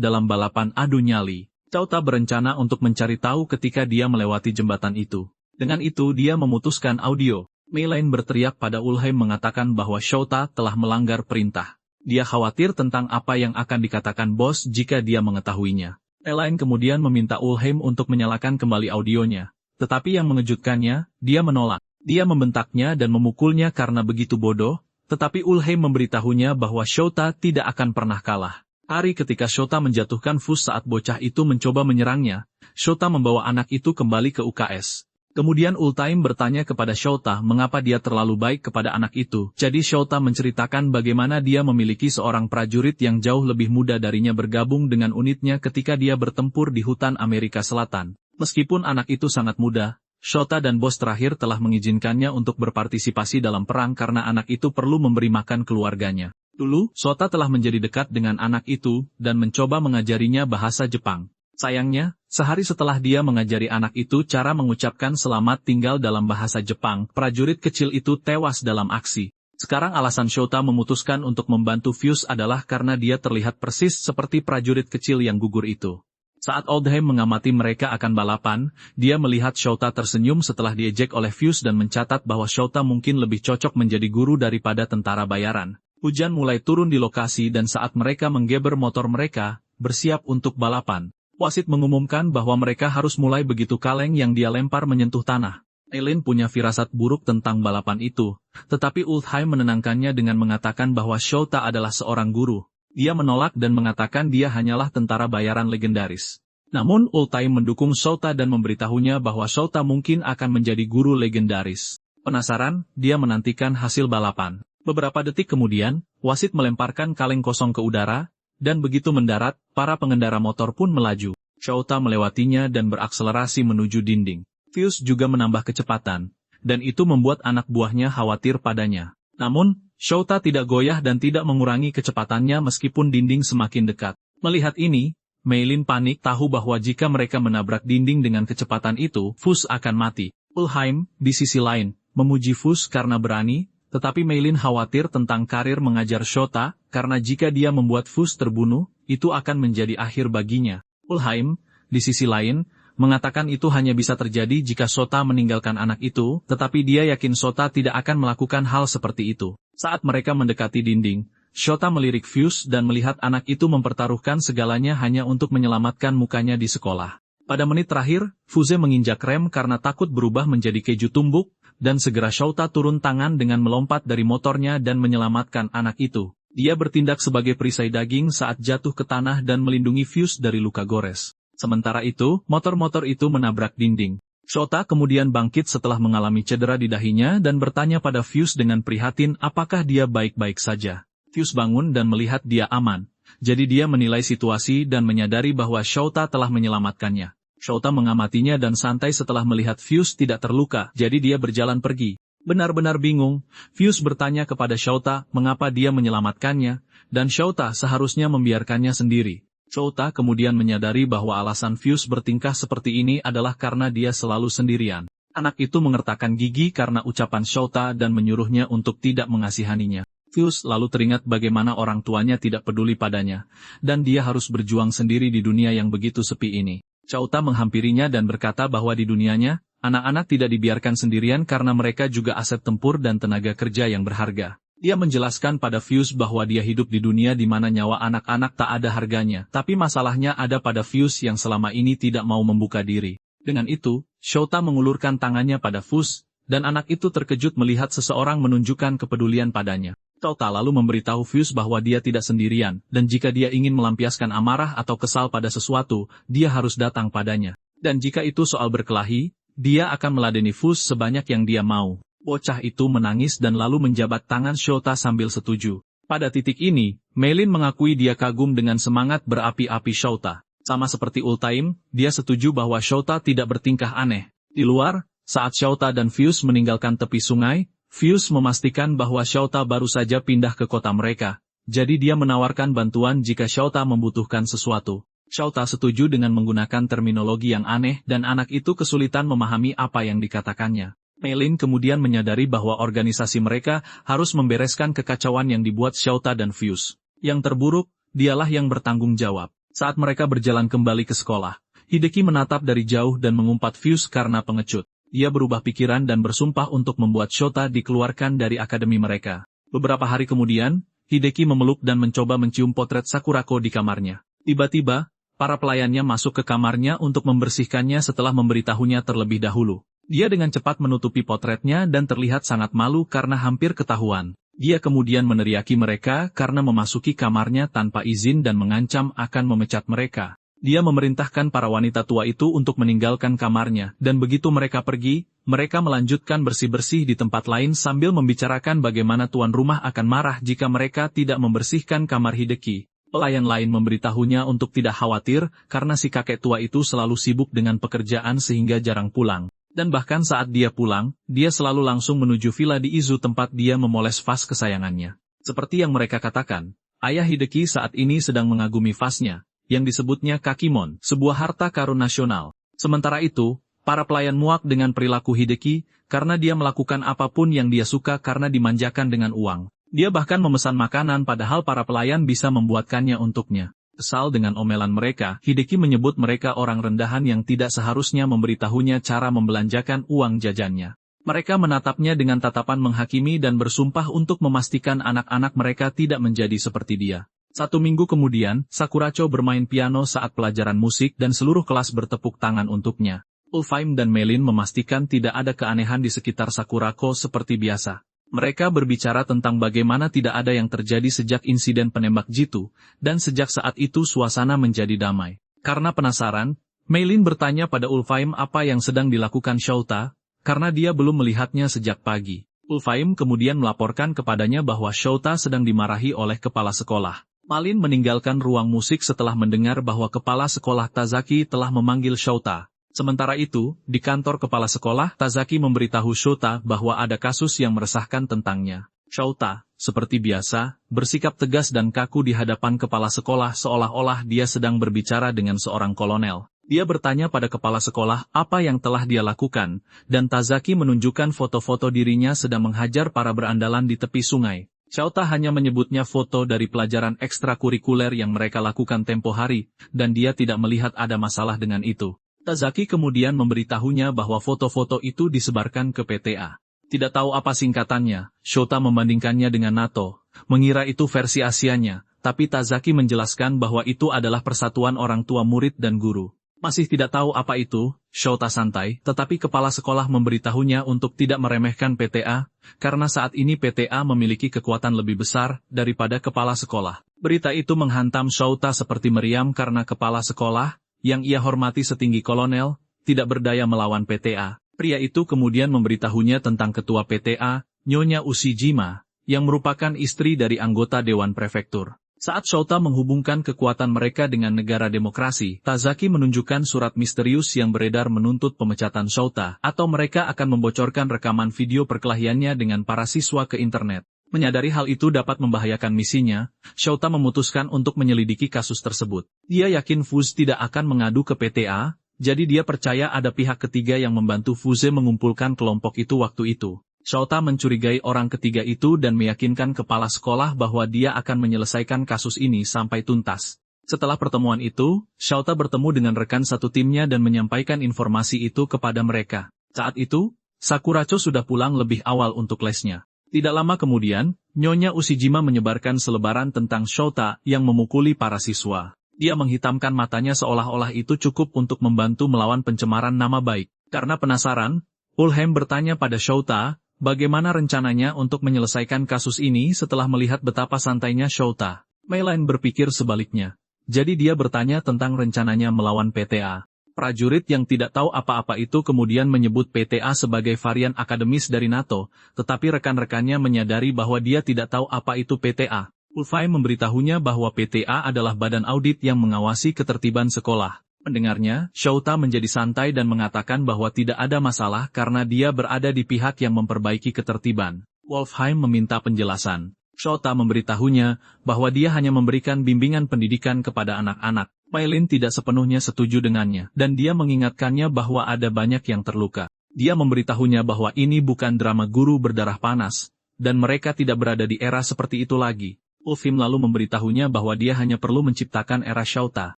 dalam balapan adu nyali. Shota berencana untuk mencari tahu ketika dia melewati jembatan itu. Dengan itu dia memutuskan audio. Meilin berteriak pada Ulfheim mengatakan bahwa Shota telah melanggar perintah. Dia khawatir tentang apa yang akan dikatakan bos jika dia mengetahuinya. Meilin kemudian meminta Ulfheim untuk menyalakan kembali audionya. Tetapi yang mengejutkannya, dia menolak. Dia membentaknya dan memukulnya karena begitu bodoh, tetapi Ulfheim memberitahunya bahwa Shota tidak akan pernah kalah. Hari ketika Shota menjatuhkan Fus saat bocah itu mencoba menyerangnya, Shota membawa anak itu kembali ke UKS. Kemudian Ulfheim bertanya kepada Shota mengapa dia terlalu baik kepada anak itu. Jadi Shota menceritakan bagaimana dia memiliki seorang prajurit yang jauh lebih muda darinya bergabung dengan unitnya ketika dia bertempur di hutan Amerika Selatan. Meskipun anak itu sangat muda, Shota dan bos terakhir telah mengizinkannya untuk berpartisipasi dalam perang karena anak itu perlu memberi makan keluarganya. Dulu, Shota telah menjadi dekat dengan anak itu dan mencoba mengajarinya bahasa Jepang. Sayangnya, sehari setelah dia mengajari anak itu cara mengucapkan selamat tinggal dalam bahasa Jepang, prajurit kecil itu tewas dalam aksi. Sekarang alasan Shota memutuskan untuk membantu Fuse adalah karena dia terlihat persis seperti prajurit kecil yang gugur itu. Saat Oldheim mengamati mereka akan balapan, dia melihat Shota tersenyum setelah diejek oleh Fuse dan mencatat bahwa Shota mungkin lebih cocok menjadi guru daripada tentara bayaran. Hujan mulai turun di lokasi dan saat mereka menggeber motor mereka, bersiap untuk balapan. Wasit mengumumkan bahwa mereka harus mulai begitu kaleng yang dia lempar menyentuh tanah. Meilin punya firasat buruk tentang balapan itu, tetapi Ulfheim menenangkannya dengan mengatakan bahwa Shota adalah seorang guru. Dia menolak dan mengatakan dia hanyalah tentara bayaran legendaris. Namun Ulfheim mendukung Shota dan memberitahunya bahwa Shota mungkin akan menjadi guru legendaris. Penasaran, dia menantikan hasil balapan. Beberapa detik kemudian, wasit melemparkan kaleng kosong ke udara, dan begitu mendarat, para pengendara motor pun melaju. Shota melewatinya dan berakselerasi menuju dinding. Fuse juga menambah kecepatan, dan itu membuat anak buahnya khawatir padanya. Namun, Shota tidak goyah dan tidak mengurangi kecepatannya meskipun dinding semakin dekat. Melihat ini, Meilin panik tahu bahwa jika mereka menabrak dinding dengan kecepatan itu, Fuse akan mati. Ulfheim, di sisi lain, memuji Fuse karena berani, tetapi Meilin khawatir tentang karir mengajar Shota, karena jika dia membuat Fuse terbunuh, itu akan menjadi akhir baginya. Ulfheim, di sisi lain, mengatakan itu hanya bisa terjadi jika Shota meninggalkan anak itu, tetapi dia yakin Shota tidak akan melakukan hal seperti itu. Saat mereka mendekati dinding, Shota melirik Fuse dan melihat anak itu mempertaruhkan segalanya hanya untuk menyelamatkan mukanya di sekolah. Pada menit terakhir, Fuse menginjak rem karena takut berubah menjadi keju tumbuk, dan segera Shota turun tangan dengan melompat dari motornya dan menyelamatkan anak itu. Dia bertindak sebagai perisai daging saat jatuh ke tanah dan melindungi Fuse dari luka gores. Sementara itu, motor-motor itu menabrak dinding. Shota kemudian bangkit setelah mengalami cedera di dahinya dan bertanya pada Fuse dengan prihatin apakah dia baik-baik saja. Fuse bangun dan melihat dia aman. Jadi dia menilai situasi dan menyadari bahwa Shota telah menyelamatkannya. Shota mengamatinya dan santai setelah melihat Fuse tidak terluka, jadi dia berjalan pergi. Benar-benar bingung, Fuse bertanya kepada Shota mengapa dia menyelamatkannya, dan Shota seharusnya membiarkannya sendiri. Shota kemudian menyadari bahwa alasan Fuse bertingkah seperti ini adalah karena dia selalu sendirian. Anak itu mengertakkan gigi karena ucapan Shota dan menyuruhnya untuk tidak mengasihaninya. Fuse lalu teringat bagaimana orang tuanya tidak peduli padanya, dan dia harus berjuang sendiri di dunia yang begitu sepi ini. Shota menghampirinya dan berkata bahwa di dunianya, anak-anak tidak dibiarkan sendirian karena mereka juga aset tempur dan tenaga kerja yang berharga. Dia menjelaskan pada Fuse bahwa dia hidup di dunia di mana nyawa anak-anak tak ada harganya, tapi masalahnya ada pada Fuse yang selama ini tidak mau membuka diri. Dengan itu, Shota mengulurkan tangannya pada Fuse, dan anak itu terkejut melihat seseorang menunjukkan kepedulian padanya. Shota lalu memberitahu Fuse bahwa dia tidak sendirian, dan jika dia ingin melampiaskan amarah atau kesal pada sesuatu, dia harus datang padanya. Dan jika itu soal berkelahi, dia akan meladeni Fuse sebanyak yang dia mau. Bocah itu menangis dan lalu menjabat tangan Shota sambil setuju. Pada titik ini, Meilin mengakui dia kagum dengan semangat berapi-api Shota. Sama seperti Ultime, dia setuju bahwa Shota tidak bertingkah aneh. Di luar, saat Shota dan Fuse meninggalkan tepi sungai, Fuse memastikan bahwa Shota baru saja pindah ke kota mereka. Jadi dia menawarkan bantuan jika Shota membutuhkan sesuatu. Shota setuju dengan menggunakan terminologi yang aneh dan anak itu kesulitan memahami apa yang dikatakannya. Meilin kemudian menyadari bahwa organisasi mereka harus membereskan kekacauan yang dibuat Shota dan Fuse. Yang terburuk, dialah yang bertanggung jawab. Saat mereka berjalan kembali ke sekolah, Hideki menatap dari jauh dan mengumpat Fuse karena pengecut. Dia berubah pikiran dan bersumpah untuk membuat Shota dikeluarkan dari akademi mereka. Beberapa hari kemudian, Hideki memeluk dan mencoba mencium potret Sakurako di kamarnya. Tiba-tiba, para pelayannya masuk ke kamarnya untuk membersihkannya setelah memberitahunya terlebih dahulu. Dia dengan cepat menutupi potretnya dan terlihat sangat malu karena hampir ketahuan. Dia kemudian meneriaki mereka karena memasuki kamarnya tanpa izin dan mengancam akan memecat mereka. Dia memerintahkan para wanita tua itu untuk meninggalkan kamarnya, dan begitu mereka pergi, mereka melanjutkan bersih-bersih di tempat lain sambil membicarakan bagaimana tuan rumah akan marah jika mereka tidak membersihkan kamar Hideki. Pelayan lain memberitahunya untuk tidak khawatir, karena si kakek tua itu selalu sibuk dengan pekerjaan sehingga jarang pulang. Dan bahkan saat dia pulang, dia selalu langsung menuju villa di Izu tempat dia memoles vas kesayangannya. Seperti yang mereka katakan, ayah Hideki saat ini sedang mengagumi vasnya, yang disebutnya Kakimon, sebuah harta karun nasional. Sementara itu, para pelayan muak dengan perilaku Hideki, karena dia melakukan apapun yang dia suka karena dimanjakan dengan uang. Dia bahkan memesan makanan padahal para pelayan bisa membuatkannya untuknya. Kesal dengan omelan mereka, Hideki menyebut mereka orang rendahan yang tidak seharusnya memberitahunya cara membelanjakan uang jajannya. Mereka menatapnya dengan tatapan menghakimi dan bersumpah untuk memastikan anak-anak mereka tidak menjadi seperti dia. 1 minggu kemudian, Sakuraco bermain piano saat pelajaran musik dan seluruh kelas bertepuk tangan untuknya. Ulfheim dan Meilin memastikan tidak ada keanehan di sekitar Sakurako seperti biasa. Mereka berbicara tentang bagaimana tidak ada yang terjadi sejak insiden penembak jitu, dan sejak saat itu suasana menjadi damai. Karena penasaran, Meilin bertanya pada Ulfheim apa yang sedang dilakukan Shota, karena dia belum melihatnya sejak pagi. Ulfheim kemudian melaporkan kepadanya bahwa Shota sedang dimarahi oleh kepala sekolah. Malin meninggalkan ruang musik setelah mendengar bahwa kepala sekolah Tazaki telah memanggil Shota. Sementara itu, di kantor kepala sekolah, Tazaki memberitahu Shota bahwa ada kasus yang meresahkan tentangnya. Shota, seperti biasa, bersikap tegas dan kaku di hadapan kepala sekolah seolah-olah dia sedang berbicara dengan seorang kolonel. Dia bertanya pada kepala sekolah apa yang telah dia lakukan, dan Tazaki menunjukkan foto-foto dirinya sedang menghajar para berandalan di tepi sungai. Shota hanya menyebutnya foto dari pelajaran ekstrakurikuler yang mereka lakukan tempo hari, dan dia tidak melihat ada masalah dengan itu. Tazaki kemudian memberitahunya bahwa foto-foto itu disebarkan ke PTA. Tidak tahu apa singkatannya, Shota membandingkannya dengan NATO, mengira itu versi Asianya, tapi Tazaki menjelaskan bahwa itu adalah persatuan orang tua murid dan guru. Masih tidak tahu apa itu, Shota santai, tetapi kepala sekolah memberitahunya untuk tidak meremehkan PTA, karena saat ini PTA memiliki kekuatan lebih besar daripada kepala sekolah. Berita itu menghantam Shota seperti meriam karena kepala sekolah, yang ia hormati setinggi kolonel, tidak berdaya melawan PTA. Pria itu kemudian memberitahunya tentang ketua PTA, Nyonya Ushijima, yang merupakan istri dari anggota Dewan Prefektur. Saat Shota menghubungkan kekuatan mereka dengan negara demokrasi, Tazaki menunjukkan surat misterius yang beredar menuntut pemecatan Shota, atau mereka akan membocorkan rekaman video perkelahiannya dengan para siswa ke internet. Menyadari hal itu dapat membahayakan misinya, Shota memutuskan untuk menyelidiki kasus tersebut. Dia yakin Fuse tidak akan mengadu ke PTA, jadi dia percaya ada pihak ketiga yang membantu Fuse mengumpulkan kelompok itu waktu itu. Shota mencurigai orang ketiga itu dan meyakinkan kepala sekolah bahwa dia akan menyelesaikan kasus ini sampai tuntas. Setelah pertemuan itu, Shota bertemu dengan rekan satu timnya dan menyampaikan informasi itu kepada mereka. Saat itu, Sakuraco sudah pulang lebih awal untuk lesnya. Tidak lama kemudian, Nyonya Ushijima menyebarkan selebaran tentang Shota yang memukuli para siswa. Dia menghitamkan matanya seolah-olah itu cukup untuk membantu melawan pencemaran nama baik. Karena penasaran, Ulfheim bertanya pada Shota, bagaimana rencananya untuk menyelesaikan kasus ini setelah melihat betapa santainya Shota. Meilin berpikir sebaliknya. Jadi dia bertanya tentang rencananya melawan PTA. Prajurit yang tidak tahu apa-apa itu kemudian menyebut PTA sebagai varian akademis dari NATO, tetapi rekan-rekannya menyadari bahwa dia tidak tahu apa itu PTA. Ulfai memberitahunya bahwa PTA adalah badan audit yang mengawasi ketertiban sekolah. Mendengarnya, Shouta menjadi santai dan mengatakan bahwa tidak ada masalah karena dia berada di pihak yang memperbaiki ketertiban. Wolfheim meminta penjelasan. Shouta memberitahunya bahwa dia hanya memberikan bimbingan pendidikan kepada anak-anak. Mailin tidak sepenuhnya setuju dengannya, dan dia mengingatkannya bahwa ada banyak yang terluka. Dia memberitahunya bahwa ini bukan drama guru berdarah panas, dan mereka tidak berada di era seperti itu lagi. Ulfheim lalu memberitahunya bahwa dia hanya perlu menciptakan era Shouta.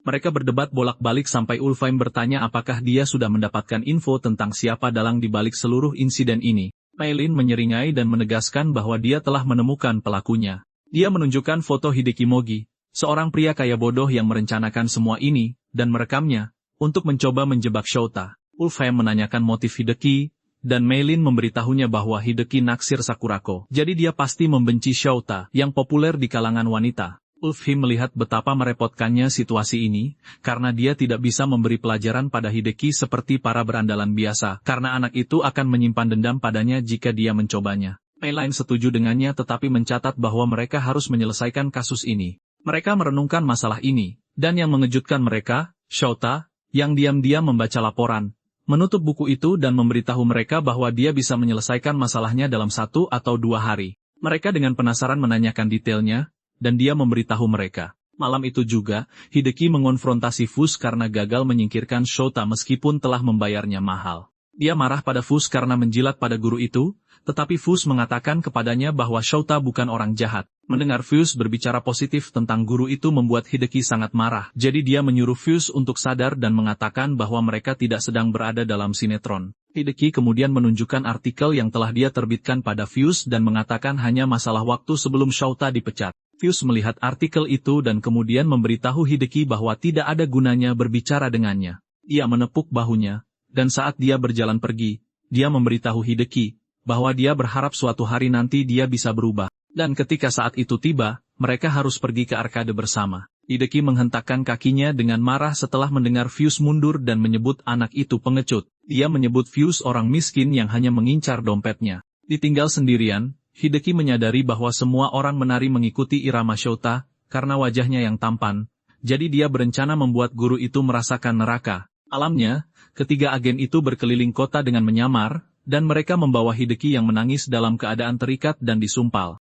Mereka berdebat bolak-balik sampai Ulfheim bertanya apakah dia sudah mendapatkan info tentang siapa dalang di balik seluruh insiden ini. Mailin menyeringai dan menegaskan bahwa dia telah menemukan pelakunya. Dia menunjukkan foto Hideki Mogi, seorang pria kaya bodoh yang merencanakan semua ini, dan merekamnya, untuk mencoba menjebak Shouta. Ulfheim menanyakan motif Hideki, dan Mailin memberitahunya bahwa Hideki naksir Sakurako. Jadi dia pasti membenci Shouta, yang populer di kalangan wanita. Ulfheim melihat betapa merepotkannya situasi ini, karena dia tidak bisa memberi pelajaran pada Hideki seperti para berandalan biasa, karena anak itu akan menyimpan dendam padanya jika dia mencobanya. Mailin setuju dengannya tetapi mencatat bahwa mereka harus menyelesaikan kasus ini. Mereka merenungkan masalah ini, dan yang mengejutkan mereka, Shouta, yang diam-diam membaca laporan, menutup buku itu dan memberitahu mereka bahwa dia bisa menyelesaikan masalahnya dalam 1 atau 2 hari. Mereka dengan penasaran menanyakan detailnya, dan dia memberitahu mereka. Malam itu juga, Hideki mengonfrontasi Fus karena gagal menyingkirkan Shouta meskipun telah membayarnya mahal. Dia marah pada Fus karena menjilat pada guru itu, tetapi Fus mengatakan kepadanya bahwa Shouta bukan orang jahat. Mendengar Fus berbicara positif tentang guru itu membuat Hideki sangat marah, jadi dia menyuruh Fus untuk sadar dan mengatakan bahwa mereka tidak sedang berada dalam sinetron. Hideki kemudian menunjukkan artikel yang telah dia terbitkan pada Fus dan mengatakan hanya masalah waktu sebelum Shouta dipecat. Fus melihat artikel itu dan kemudian memberitahu Hideki bahwa tidak ada gunanya berbicara dengannya. Dia menepuk bahunya, dan saat dia berjalan pergi, dia memberitahu Hideki bahwa dia berharap suatu hari nanti dia bisa berubah. Dan ketika saat itu tiba, mereka harus pergi ke arkade bersama. Hideki menghentakkan kakinya dengan marah setelah mendengar Fus mundur dan menyebut anak itu pengecut. Dia menyebut Fus orang miskin yang hanya mengincar dompetnya. Ditinggal sendirian, Hideki menyadari bahwa semua orang menari mengikuti irama Shouta, karena wajahnya yang tampan, jadi dia berencana membuat guru itu merasakan neraka. Alamnya, ketiga agen itu berkeliling kota dengan menyamar, dan mereka membawa Hideki yang menangis dalam keadaan terikat dan disumpal.